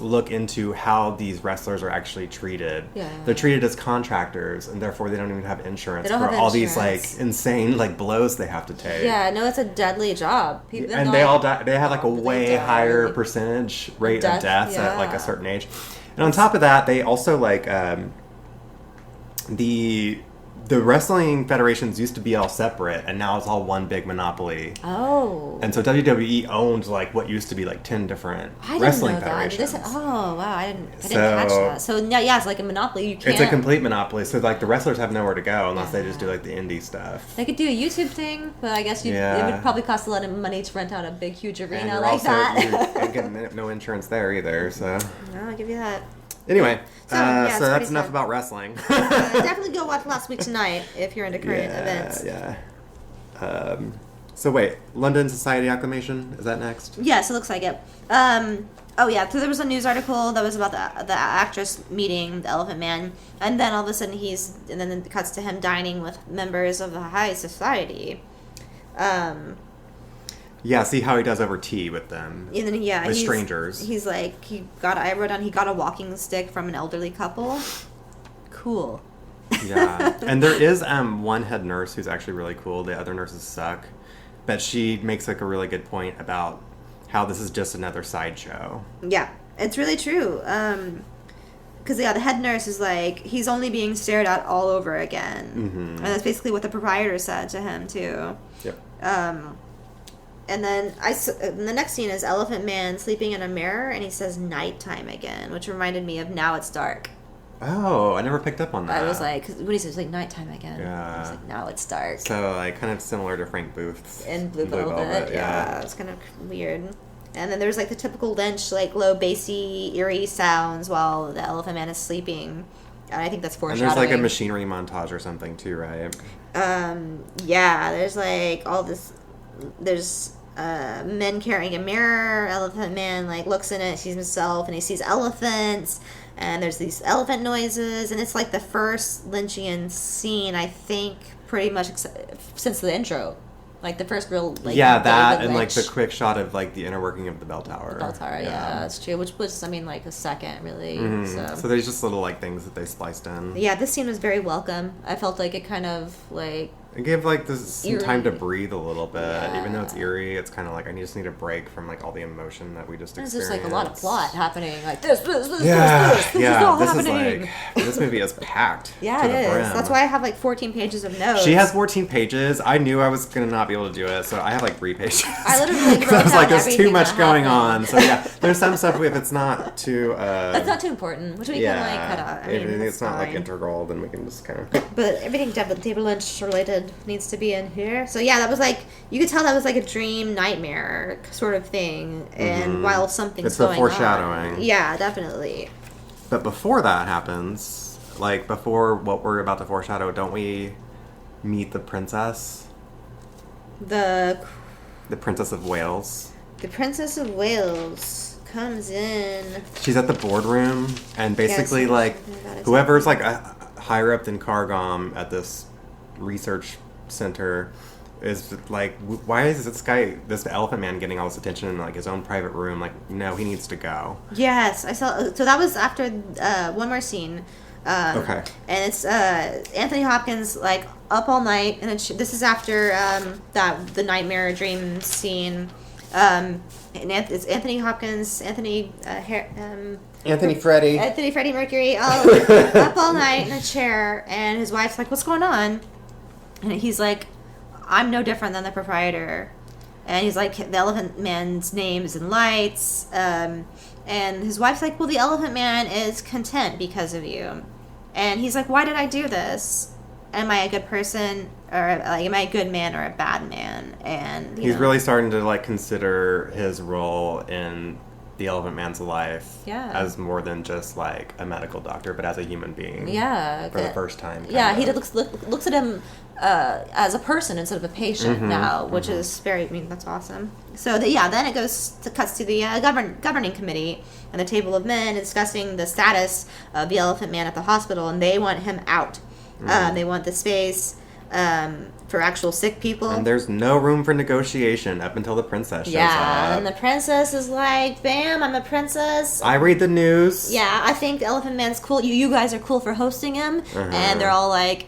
look into how these wrestlers are actually treated. Yeah. They're treated as contractors, and therefore they don't even have insurance They don't for have all these insurance. like insane like blows they have to take. Yeah, no, it's a deadly job. People, And they all die. They have like a They way die. higher percentage rate of Death, deaths at like yeah. a certain age. And on top of that, they also like the wrestling federations used to be all separate, and now it's all one big monopoly. Oh. And so WWE owned like what used to be like 10 different I didn't wrestling know that. federations. Oh, wow. I didn't catch So- that. So, yeah, it's like a monopoly. You can't. It's a complete monopoly, so like the wrestlers have nowhere to go unless they just do Yeah. like the indie stuff. They could do a YouTube thing, but I guess it Yeah. would probably cost a lot of money to rent out a big, huge And arena you're like also that. you're getting no insurance there either. So No, I'll give you that. anyway, So, yeah, it's so pretty that's enough sad. about wrestling. Definitely go watch Last Week Tonight if you're into current events. Yeah. So wait, London Society Acclamation, is that next? Yes, it looks like it. Oh yeah, so there was a news article that was about the actress meeting the Elephant Man, and then all of a sudden and then it cuts to him dining with members of the high society. Yeah, see how he does over tea with them. And then With he's strangers. He's like I wrote down he got a walking stick from an elderly couple. Cool. Yeah. And there is one head nurse who's actually really cool. The other nurses suck. But she makes like a really good point about how this is just another sideshow. Yeah, it's really true. Because, yeah, the head nurse is like, he's only being stared at all over again. Mm-hmm. And that's basically what the proprietor said to him, too. Yep. And then the next scene is Elephant Man sleeping in a mirror, and he says nighttime again, which reminded me of Now It's Dark. Oh, I never picked up on that. I was like, when he says, like, nighttime again, I was like, now it's dark. So, like, kind of similar to Frank Booth's In Blue Velvet, yeah. It's kind of weird. And then there's, like, the typical Lynch, like, low, bassy, eerie sounds while the Elephant Man is sleeping. And I think that's foreshadowing. And there's, like, a machinery montage or something, too, right? Yeah, there's, like, all this... There's men carrying a mirror. Elephant Man, like, looks in it, sees himself, and he sees elephants. And there's these elephant noises. And it's, like, the first Lynchian scene, I think, pretty much since the intro. Like, the first real, like, yeah, that David and, Lynch. like, the quick shot of, like, the inner working of the bell tower. The bell tower, yeah, that's true. Which was, I mean, like, a second, really. Mm-hmm. So there's just little, like, things that they spliced in. Yeah, this scene was very welcome. I felt like it kind of, like... It gave, like, some time to Eerie. breathe a little bit. Yeah. Even though it's eerie, it's kind of like, I just need a break from, like, all the emotion that we just There's experienced. just, like, a lot of plot happening. Like, this Yeah, is all this happening. is, like... This movie is packed Yeah, to it the is. brim. That's why I have, like, 14 pages of notes. She has 14 pages. I knew I was going to not be able to do it, so I have, like, 3 pages. I literally wrote I was like, down there's too everything much that going happened. on. So, yeah, there's some stuff if it's not too... That's not too important, which we can, like, cut out. I mean, if it's not, like, fine. integral, then we can just kind of... But everything David Lynch related needs to be in here. So yeah, that was like, you could tell that was like a dream nightmare sort of thing. And while something's It's the going foreshadowing. on. Yeah, definitely. But before that happens, like, before what we're about to foreshadow, don't we meet the princess? The Princess of Wales. Princess of Wales comes in. She's at the boardroom, and basically, Yes, like, something about it. whoever's, like, higher up than Cargom at this research center is, like, why is this Elephant Man getting all this attention in, like, his own private room? Like, no, he needs to go. Yes, I saw. So that was after one more scene. Okay. And it's Anthony Hopkins, like, up all night, and this is after the nightmare dream scene. And it's Anthony Hopkins, Anthony Freddie Mercury, up all night in a chair, and his wife's like, "What's going on?" And he's like, "I'm no different than the proprietor." And he's like, "The Elephant Man's name is in lights." And his wife's like, "Well, the Elephant Man is content because of you." And he's like, "Why did I do this? Am I a good person, or like, am I a good man or a bad man?" And He's really starting to, like, consider his role in the Elephant Man's life as more than just, like, a medical doctor, but as a human being. Yeah. For the first time. Yeah, he looks at him as a person instead of a patient now, which is that's awesome. So, then it cuts to the governing committee and the table of men discussing the status of the Elephant Man at the hospital, and they want him out. They want the space for actual sick people. And there's no room for negotiation up until the princess shows up. And the princess is like, "Bam, I'm a princess. I read the news. Yeah, I think Elephant Man's cool. You guys are cool for hosting him." And they're all like,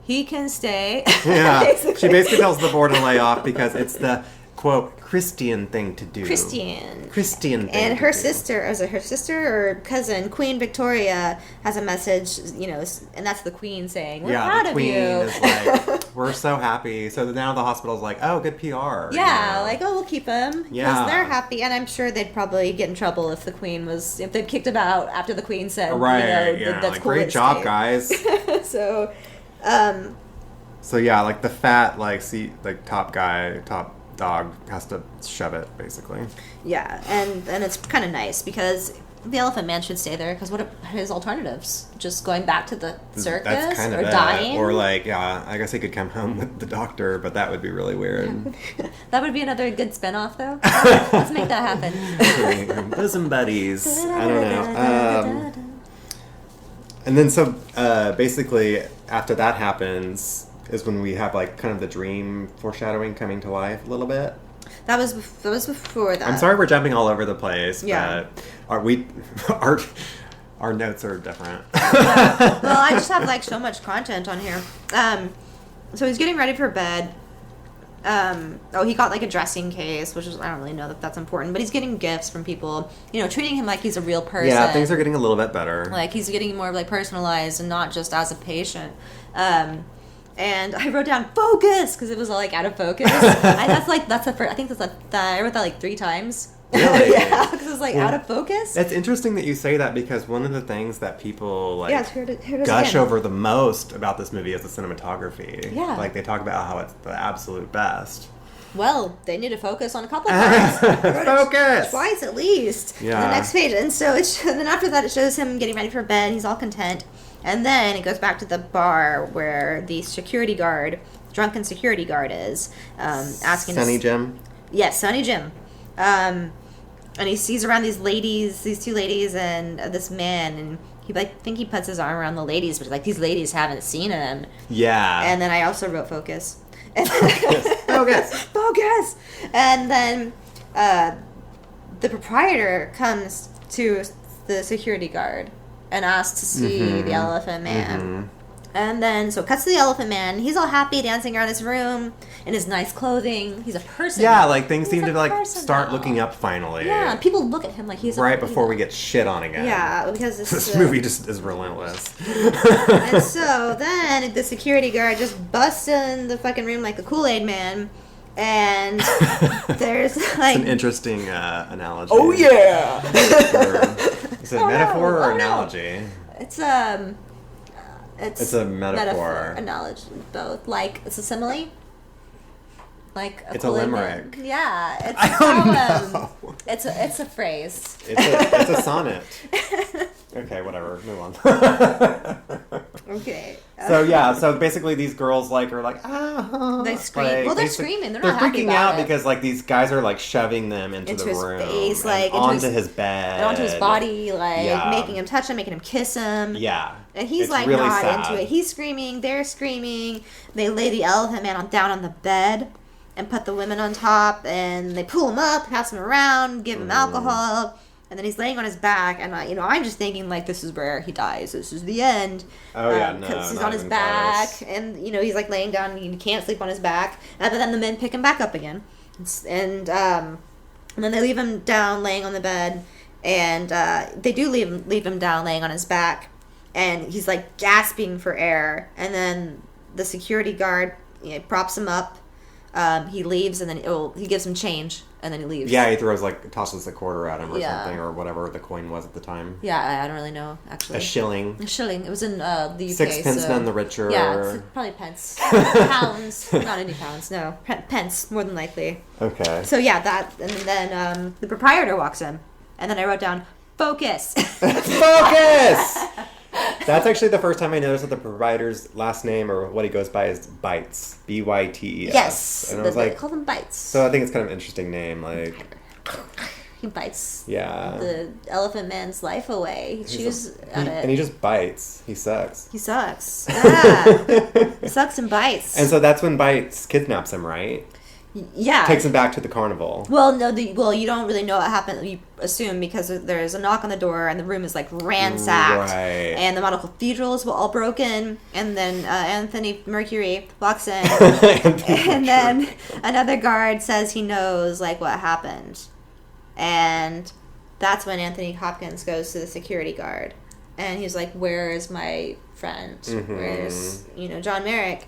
"He can stay." Yeah. She basically tells the board to lay off because it's the, quote, Christian thing to do. Christian thing and to her do. sister or cousin, Queen Victoria, has a message, and that's the Queen saying, "We're proud the of queen you." is like, "We're so happy." So now the hospital's like, "Oh, good PR." Yeah, like, "Oh, we'll keep him." Because Yeah. they're happy, and I'm sure they'd probably get in trouble if they'd kicked him out after the Queen said, Right, that's like, cool. great job, guys. So, So yeah, like the fat, like, top dog has to shove it, basically. yeah, and it's kind of nice because the Elephant Man should stay there, because what are his alternatives? Just going back to the circus? That's kind of or it. dying? Or, like, yeah, I guess he could come home with the doctor, but that would be really weird. That would be another good spin-off, though. Let's make that happen. Bosom buddies. I don't know. And then so basically after that happens is when we have, like, kind of the dream foreshadowing coming to life a little bit. That was before that. I'm sorry we're jumping all over the place, Yeah. but are Our notes are different. Well, I just have like so much content on here. So he's getting ready for bed. He got like a dressing case, which is, I don't really know that that's important, but he's getting gifts from people, treating him like he's a real person. Yeah, things are getting a little bit better. Like he's getting more like personalized and not just as a patient. And I wrote down focus because it was all like out of focus. That's the first. I think I wrote that like 3 times. Really? Yeah, because it was like out of focus. It's interesting that you say that because one of the things that people here it is gush again. over the most about this movie is the cinematography. Yeah. Like they talk about how it's the absolute best. Well, they need to focus on a couple parts. Focus! Twice at least. Yeah. On the next page. And so then after that it shows him getting ready for bed. He's all content. And then it goes back to the bar where the drunken security guard is, asking Sonny Jim? Yes, Sonny Jim. And he sees around these 2 ladies and this man, and I think he puts his arm around the ladies, but like these ladies haven't seen him. Yeah. And then I also wrote focus. Focus! Focus! And then the proprietor comes to the security guard and asks to see the Elephant Man. Mm-hmm. And then, so it cuts to the Elephant Man. He's all happy, dancing around his room in his nice clothing. He's a person. Yeah, like things seem to start now. looking up finally. Yeah, and people look at him like he's right before we get shit on again. Yeah, because this movie just is relentless. And so then the security guard just busts in the fucking room like the Kool-Aid Man. And there's like... It's an interesting analogy. Oh, yeah! Is it a metaphor or analogy? It's a metaphor. Analogy, both. Like, it's a simile. Like it's a limerick. Yeah, it's I don't know. It's a phrase. It's a sonnet. Okay, whatever. Move on. Okay. So basically these girls are like they scream. Well, they're screaming. They're not freaking happy about out it. because these guys are shoving them into the his room, face, onto his bed, and onto his body, making him touch him, making him kiss him. Yeah. And he's really not sad. into it. He's screaming. They're screaming. They lay the Elephant Man down on the bed and put the women on top, and they pull him up, pass him around, give him alcohol. And then he's laying on his back, and I'm just thinking this is where he dies. This is the end. Oh yeah, no, because he's on his back, close. And he's laying down. And he can't sleep on his back. But then the men pick him back up again, and then they leave him down, laying on the bed, and they do leave him down, laying on his back, and he's gasping for air. And then the security guard props him up. He leaves, and then he gives him change, and then he leaves. Yeah, he tosses a quarter at him or something, or whatever the coin was at the time. Yeah, I don't really know, actually. A shilling. It was in the UK. 6 none the richer. Yeah, it's probably pence. Pounds. Not any pounds, no. Pence, more than likely. Okay. So yeah, that, and then the proprietor walks in, and then I wrote down, focus! Focus! That's actually the first time I noticed that the proprietor's last name, or what he goes by, is Bites. B-Y-T-E-S. Yes. And I was they call them Bites. So I think it's kind of an interesting name, He bites the Elephant Man's life away. He chews at it. And he just bites. He sucks. He sucks. Yeah. He sucks and bites. And so that's when Bites kidnaps him, right? Yeah. Takes him back to the carnival. Well, no, you don't really know what happened. You assume because there's a knock on the door and the room is ransacked. Right. And the model cathedrals were all broken. And then Anthony Mercury walks in. And then another guard says he knows what happened. And that's when Anthony Hopkins goes to the security guard. And he's like, where is my friend? Mm-hmm. Where's, John Merrick?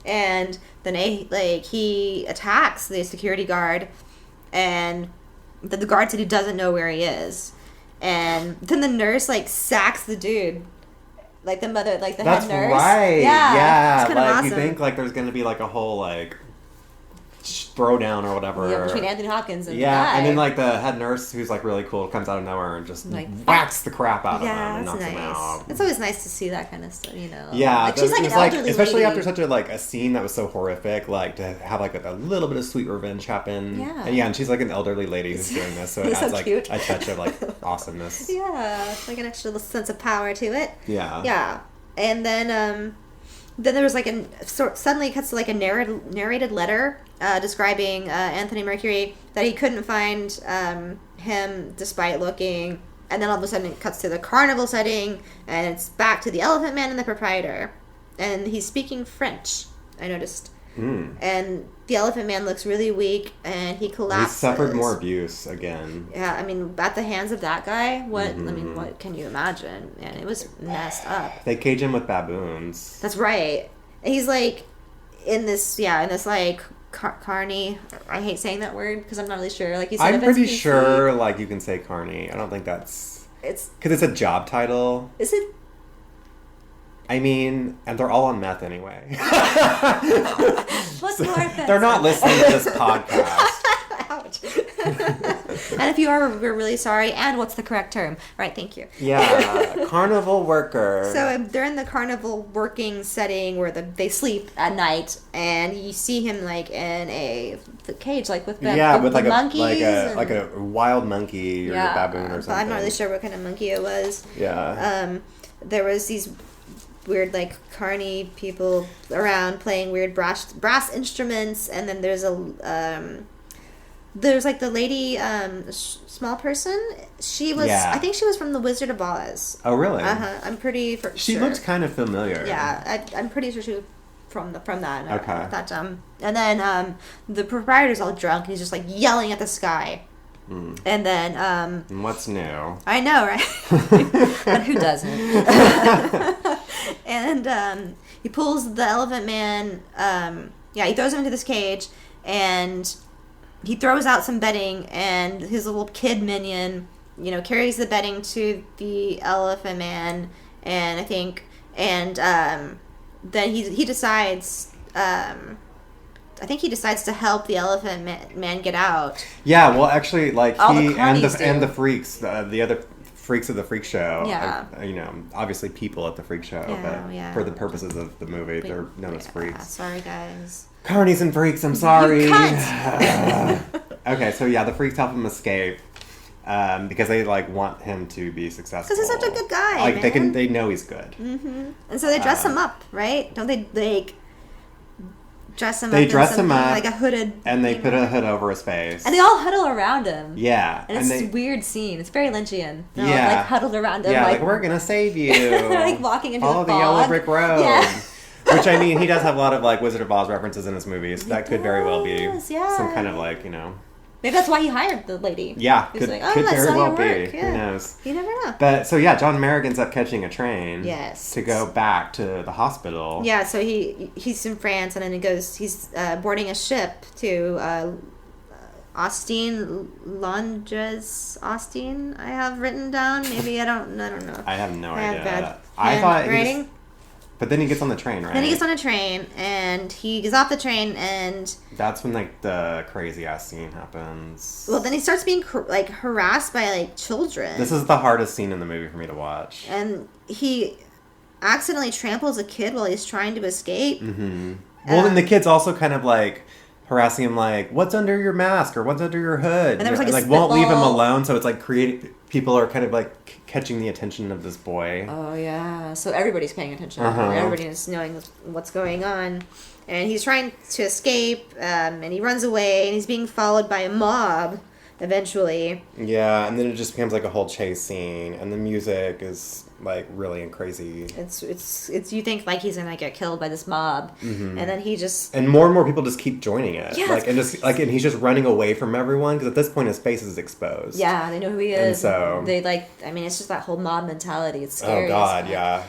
And then he attacks the security guard, and the guard said he doesn't know where he is. And then the nurse sacks the dude, the mother, the head nurse. That's right. Yeah. It's kind of awesome. You think there's gonna be a whole throwdown or whatever. Yeah, between Anthony Hopkins and and then the head nurse who's really cool comes out of nowhere and just whacks the crap out of him and knocks him out. It's always nice to see that kind of stuff, Yeah, she's an elderly especially lady. after such a scene that was so horrific, to have a little bit of sweet revenge happen. Yeah, and she's an elderly lady who's doing this, so it adds cute. a touch of awesomeness. Yeah, an extra sense of power to it. Yeah. Yeah, and then there was suddenly it cuts to a narrated letter describing Anthony Mercury, that he couldn't find him despite looking And then all of a sudden it cuts to the carnival setting, and it's back to the Elephant Man and the proprietor. And he's speaking French, I noticed. And the Elephant Man looks really weak, and he collapses. He suffered more abuse again. Yeah, I mean, at the hands of that guy, what can you imagine? And it was messed up. They cage him with baboons. That's right. And he's like in this like carny. I hate saying that word because I'm not really sure. Like you said, I'm pretty sure like you can say carny. I don't think it's because it's a job title. Is it? I mean, and they're all on meth anyway. What's more offensive? They're not listening to this podcast. Ouch. And if you are, we're really sorry. And what's the correct term? Right, thank you. Yeah, carnival worker. So they're in the carnival working setting where they sleep at night, and you see him like in the cage, like with the with like monkeys, like a wild monkey or a baboon or something. But I'm not really sure what kind of monkey it was. Yeah. There was these weird like carny people around playing weird brass instruments, and then there's like the lady small person. She was I think she was from the Wizard of Oz. Oh really? I'm pretty sure. She looked kind of familiar. Yeah, I'm pretty sure she was from that. Okay. And then the proprietor's all drunk and he's just like yelling at the sky. And then and what's new? I know, right? But who doesn't? And he pulls the Elephant Man. He throws him into this cage, and he throws out some bedding, and his little kid minion, carries the bedding to the Elephant Man, and I think, and then he decides. I think he decides to help the Elephant Man get out. Yeah, well, actually, like All he the and the freaks, the other freaks of the freak show. Yeah. Obviously people at the freak show, but for the purposes of the movie, they're known as freaks. Sorry, guys. Carnies and freaks. I'm sorry. You cunt. Okay, so yeah, the freaks help him escape. Because they like want him to be successful. Because he's such a good guy. Like man. they know he's good. Mm-hmm. And so they dress him up, right? Don't they like dress him they up? dress him up like a hooded, and they put a hood over his face, and they all huddle around him. Yeah, and it's a weird scene. It's very Lynchian. They're all, like huddled around him. Yeah, like we're gonna save you. Like walking into follow the the yellow fog. brick road. Yeah. Which I mean, he does have a lot of like Wizard of Oz references in his movies. So that could very well be some kind of like Maybe that's why he hired the lady. Yeah, He's could that's very how well you be. work. Yeah. Who knows? You never know. But so yeah, John Merrick ends up catching a train. Yes. To go back to the hospital. Yeah, so he's in France, and then he's boarding a ship to Austin, Londres, Austin. I have written down. Maybe I don't know. I have no idea. Bad I thought writing. But then he gets on the train, right? Then he gets on a train, and he gets off the train, and that's when like the crazy ass scene happens. Well, then he starts being like harassed by like children. This is the hardest scene in the movie for me to watch. And he accidentally tramples a kid while he's trying to escape. Mm-hmm. Well, then the kid's also kind of like harassing him, like, "What's under your mask?" or "What's under your hood?" And there was like won't leave him alone. So it's like people are kind of like catching the attention of this boy. Oh yeah, so everybody's paying attention. Everybody's knowing what's going on, and he's trying to escape. And he runs away, and he's being followed by a mob. Eventually. Yeah, and then it just becomes like a whole chase scene, and the music is like really crazy. It's you think like he's gonna get killed by this mob, and then he just and more people just keep joining it. Yeah, and he's just running away from everyone because at this point his face is exposed. Yeah, they know who he is. And so they it's just that whole mob mentality. It's scary. Oh God, yeah.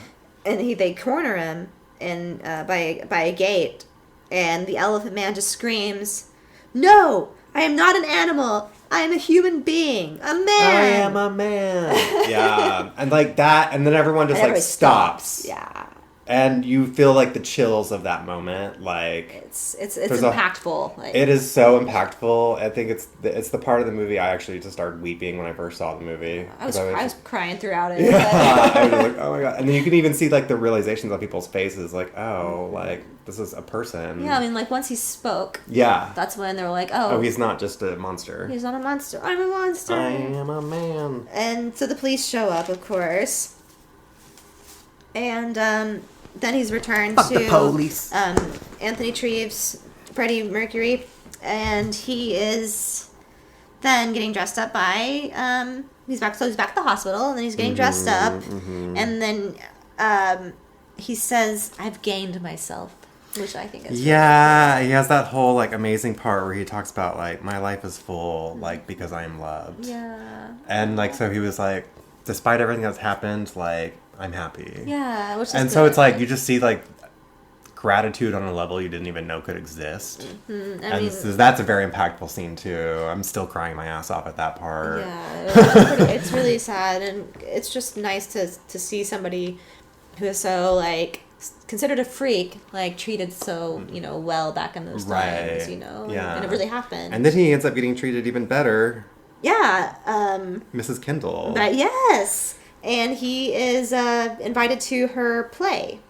And they corner him and by a gate, and the Elephant Man just screams, "No, I am not an animal. I am a human being, a man. I am a man." Yeah, and like that, and then everyone just like stops. Yeah, and you feel like the chills of that moment. Like it's impactful. It is so impactful. I think it's the part of the movie I actually just started weeping when I first saw the movie. I was crying throughout it. Yeah, I was like, oh my God. And then you can even see like the realizations on people's faces, like, oh, like this is a person. Yeah, I mean, like once he spoke. Yeah. That's when they were like, oh, he's not just a monster. He's not a monster. I'm a monster. I am a man. And so the police show up, of course. And then he's returned Fuck to the police. Anthony Treves, Freddie Mercury, and he is then getting dressed up by he's back at the hospital, and then he's getting dressed up, and then he says, "I've gained myself," which I think is he has that whole like amazing part where he talks about like my life is full like because I am loved. Yeah. And like so he was like, despite everything that's happened, like I'm happy. Yeah, which is and good. so it's like you just see like gratitude on a level you didn't even know could exist. And so that's a very impactful scene too. I'm still crying my ass off at that part. Yeah, it's really sad, and it's just nice to see somebody who is so like considered a freak, like treated so well back in those times, Yeah. and it really happened. And then he ends up getting treated even better. Yeah, Mrs. Kendall. But yes, and he is invited to her play.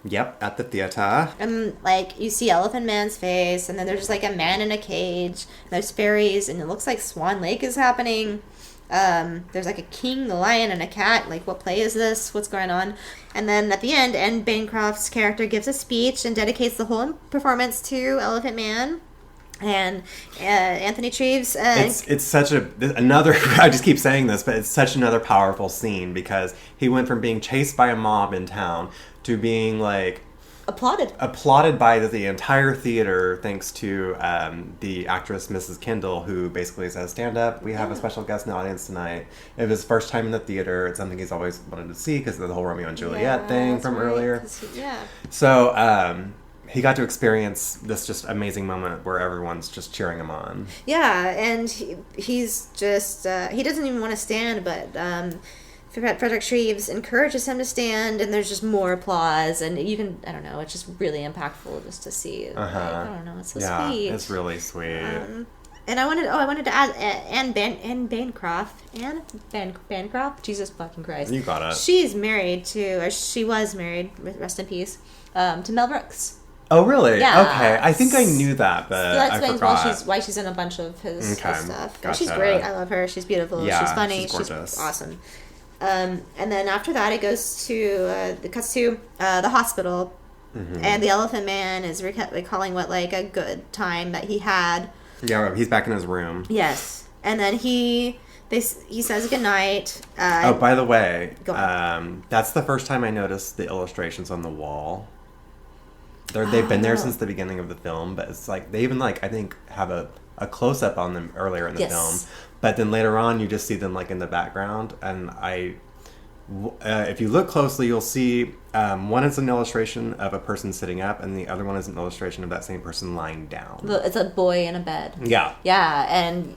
Yep, at the theater. And like you see Elephant Man's face, and then there's just like a man in a cage. And there's fairies, and it looks like Swan Lake is happening. There's like a king, a lion, and a cat. Like, what play is this? What's going on? And then at the end, Anne Bancroft's character gives a speech and dedicates the whole performance to Elephant Man. And Anthony Treves. It's such another. I just keep saying this, but it's such another powerful scene because he went from being chased by a mob in town to being like applauded by the entire theater, thanks to the actress Mrs. Kendall, who basically says, "Stand up, we have a special guest in the audience tonight." It was his first time in the theater. It's something he's always wanted to see because of the whole Romeo and Juliet thing from earlier. So he got to experience this just amazing moment where everyone's just cheering him on. Yeah, and he's just he doesn't even want to stand, but Frederick Treves encourages him to stand, and there's just more applause, and you can, I don't know, it's just really impactful just to see. Like, I don't know, it's so sweet. Yeah, it's really sweet. And I wanted to add Anne Bancroft. Jesus fucking Christ. You got it. She was married, rest in peace, to Mel Brooks. Oh, really? Yeah. Okay. I think I knew that, but so that I explains forgot. why she's in a bunch of his stuff. Gotcha. She's great. I love her. She's beautiful. Yeah, she's funny. she's gorgeous. She's awesome. And then after that, it goes to it cuts to the hospital, and the Elephant Man is recalling what like a good time that he had. Yeah, he's back in his room. Yes, and then he says goodnight. By the way, Go on. that's the first time I noticed the illustrations on the wall. They've been there since the beginning of the film, but it's like they even like I think have a close up on them earlier in the film, but then later on you just see them like in the background, and if you look closely, you'll see one is an illustration of a person sitting up, and the other one is an illustration of that same person lying down. It's a boy in a bed. Yeah. Yeah, and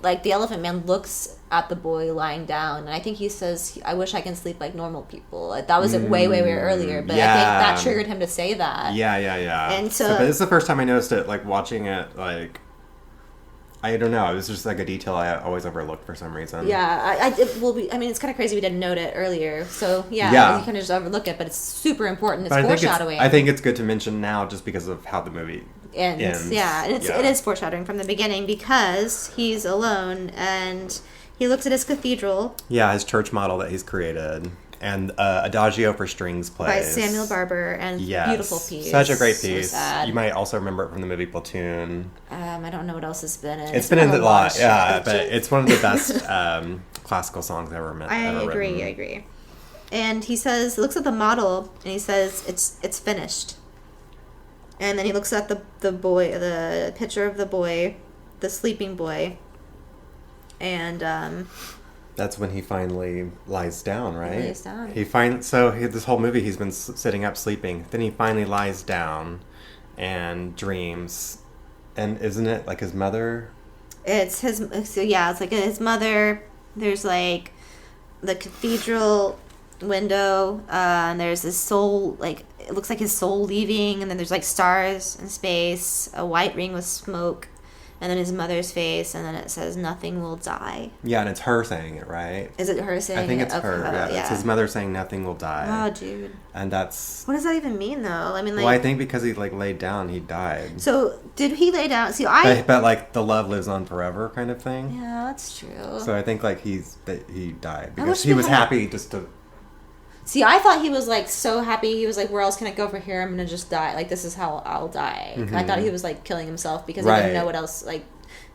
like the Elephant Man looks at the boy lying down, and I think he says, "I wish I can sleep like normal people." Like, that was way earlier, but I think that triggered him to say that. Yeah. And but this is the first time I noticed it. Like watching it, like. I don't know. It was just like a detail I always overlooked for some reason. Yeah, it's kind of crazy we didn't note it earlier. So you kind of just overlook it, but it's super important. It's foreshadowing. I think it's good to mention now just because of how the movie ends. Yeah, and it is foreshadowing from the beginning because he's alone and he looks at his cathedral. Yeah, his church model that he's created. And Adagio for Strings plays. By Samuel Barber, and beautiful piece. Such a great piece. So you might also remember it from the movie Platoon. I don't know what else has been in. It's been in a lot, but it's one of the best classical songs ever written. I agree. And he looks at the model, and he says, it's finished. And then he looks at the boy, the picture of the boy, the sleeping boy, and that's when he finally lies down, right? He lays down. This whole movie he's been sitting up sleeping. Then he finally lies down and dreams. And isn't it like his mother? It's like his mother. There's like the cathedral window, and there's this soul, like it looks like his soul leaving, and then there's like stars in space, a white ring with smoke. And then his mother's face, and then it says, "Nothing will die." Yeah, and it's her saying it, right? Is it her saying it? I think it's her. Yeah, it's his mother saying, "Nothing will die." Oh, dude. And that's... What does that even mean, though? I mean, like... Well, I think because he, like, laid down, he died. So, did he lay down? See, But like, the love lives on forever kind of thing. Yeah, that's true. So I think, like, he died. Because he was happy just to... See, I thought he was, like, so happy. He was like, where else can I go from here? I'm going to just die. Like, this is how I'll die. Mm-hmm. I thought he was, like, killing himself because he didn't know what else, like...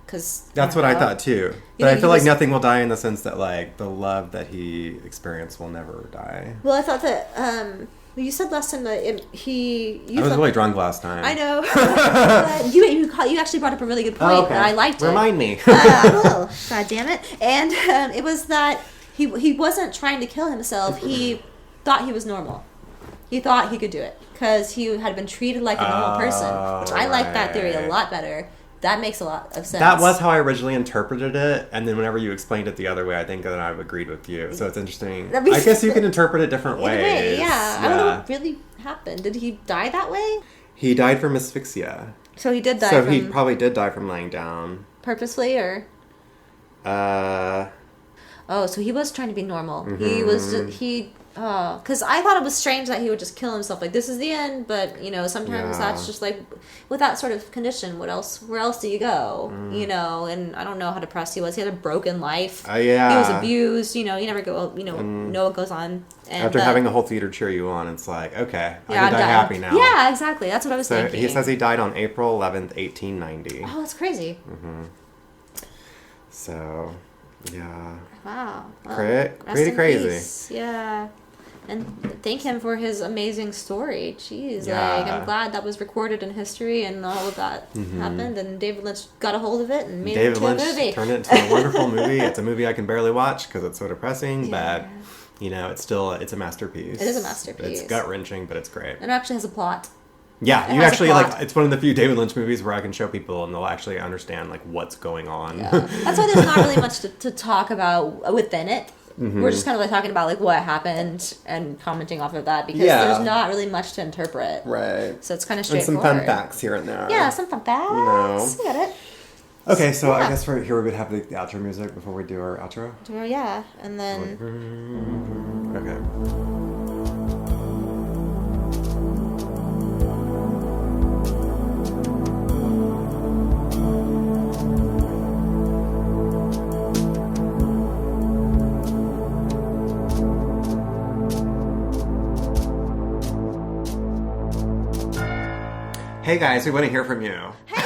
because That's what I thought too. But know, I he feel like was- nothing will die in the sense that like the love that he experienced will never die. Well, I thought that you said last time that I was really drunk last time. I know. But you actually brought up a really good point, Oh, okay. and I liked it. Remind me. I will. God damn it! And it was that he wasn't trying to kill himself. He thought he was normal. He thought he could do it because he had been treated like a normal person, which I like that theory a right. lot better. That makes a lot of sense. That was how I originally interpreted it, and then whenever you explained it the other way, I think that I've agreed with you. So it's interesting. That makes I guess you can interpret it different Either ways. way, yeah. I don't know what really happened. Did he die that way? He died from asphyxia. So he did die So from he probably did die from laying down. purposely, or oh, so he was trying to be normal. He was because I thought it was strange that he would just kill himself. Like, this is the end, but you know, sometimes Yeah. that's just like with that sort of condition. Where else do you go? You know, and I don't know how depressed he was. He had a broken life. Yeah. He was abused. You know, you never go. You know what goes on. And, After having a whole theater cheer you on, it's like, okay, I yeah, can die happy now. Yeah, exactly. That's what I was So thinking. he says he died on April 11th, 1890. Oh, that's crazy. So, yeah. Wow. Well, Pretty rest in crazy. peace. Yeah. And thank him for his amazing story. Jeez, Yeah. like, I'm glad that was recorded in history and all of that happened, and David Lynch got a hold of it and made it David into Lynch a movie. turned it into a wonderful movie. It's a movie I can barely watch because it's so depressing, Yeah. but you know, it's a masterpiece. It is a masterpiece. It's gut wrenching, but it's great. And it actually has a plot. Yeah, It you has a actually plot. like. It's one of the few David Lynch movies where I can show people and they'll actually understand like what's going on. Yeah. That's why there's not really much to talk about within it. Mm-hmm. We're just kind of like talking about like what happened and commenting off of that because Yeah. there's not really much to interpret. Right. So it's kind of And some straightforward. fun facts here and there. Yeah, some fun facts. know. You got it. Okay, so I Yeah. guess here we would have the outro music before we do our outro. Oh, yeah, and then Okay. Hey guys, we want to hear from you. fuck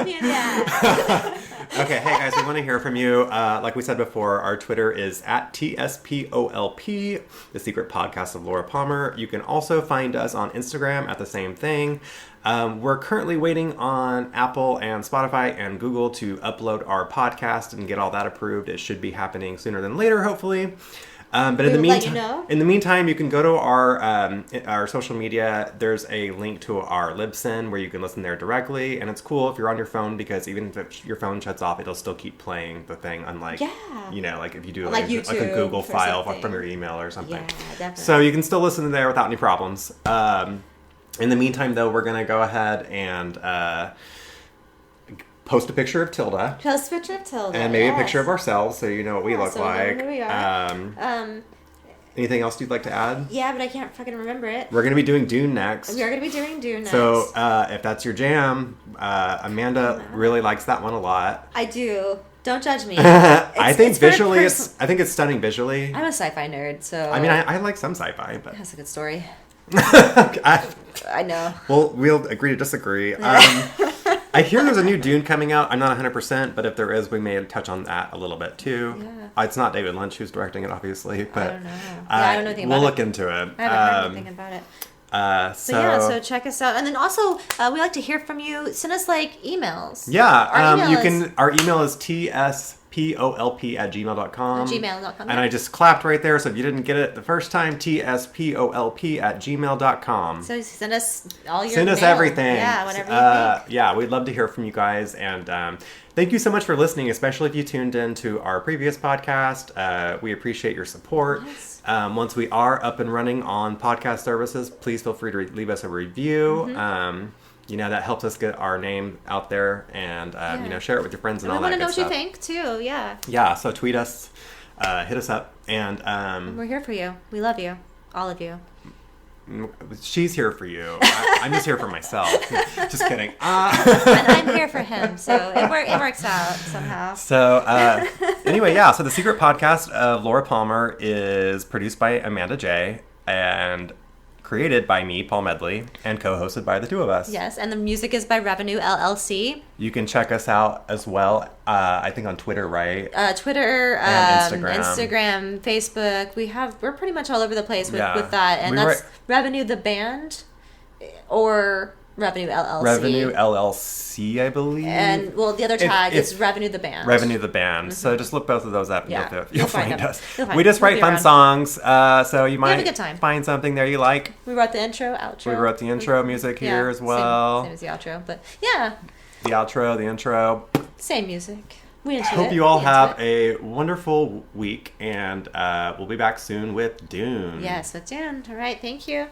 me in that. Okay, hey guys, we want to hear from you. Like we said before, our Twitter is at TSPOLP, the secret podcast of Laura Palmer. You can also find us on Instagram at the same thing. We're currently waiting on Apple and Spotify and Google to upload our podcast and get all that approved. It should be happening sooner than later, hopefully. But in the will let you meantime, know. in the meantime, you can go to our social media. There's a link to our Libsyn where you can listen there directly, and it's cool if you're on your phone because even if your phone shuts off, it'll still keep playing the thing. Unlike Yeah. like if you do Like a YouTube Google for file something. from your email or something. Yeah, definitely. So you can still listen to there without any problems. In the meantime, though, we're gonna go ahead and post a picture of Tilda. Post a picture of Tilda. And maybe yes. a picture of ourselves so you know what we Yeah, look so we know like. who we are. Anything else you'd like to add? Yeah, but I can't fucking remember it. We're going to be doing Dune next. We are going to be doing Dune next. So if that's your jam, Amanda really likes that one a lot. I do. Don't judge me. I think it's very visually, personal. I think it's stunning visually. I'm a sci-fi nerd, so I mean, I like some sci-fi, but that's a good story. I, I know. we'll agree to disagree. I hear there's a new Dune coming out. I'm not 100%, but if there is, we may touch on that a little bit too. Yeah. It's not David Lynch who's directing it, obviously, but I don't know. I don't know anything we'll about look into it. I haven't heard anything about it. So check us out, and then also we like to hear from you. Send us like emails. Yeah, Our email you is- can. Our email is tspolp@gmail.com. gmail.com. And I just clapped right there, so if you didn't get it the first time, tspolp@gmail.com. So send us all your Send us mail. everything. Yeah, whatever you think. Yeah, we'd love to hear from you guys, and thank you so much for listening, especially if you tuned in to our previous podcast. We appreciate your support. Yes. Once we are up and running on podcast services, please feel free to leave us a review. Mm-hmm. That helps us get our name out there, and share it with your friends and We all want that to know good what stuff. you think too. Yeah, Yeah, so tweet us, hit us up, and we're here for you. We love you, all of you. she's here for you. I'm just here for myself. Just kidding. And I'm here for him, so it works out somehow. So, anyway, yeah, so the secret podcast of Laura Palmer is produced by Amanda J. and created by me, Paul Medley, and co-hosted by the two of us. Yes, and the music is by Revenue LLC. You can check us out as well, I think on Twitter, right? Twitter, And Instagram, Facebook. We're pretty much all over the place with Yeah. that. And that's Revenue the band or Revenue LLC. Revenue LLC, I believe. And, well, the other tag is Revenue the band. Revenue the band. So just look both of those up and Yeah. you'll find us. You'll find We just We'll write be fun around. songs, so you might a good time. find something there you like. We wrote the intro, outro. We wrote the intro music here as well. Same as the outro. But, yeah, The outro, the intro. same music. We enjoy it. Hope you all We into have it. a wonderful week, and we'll be back soon with Dune. Yes, with Dune. All right, thank you.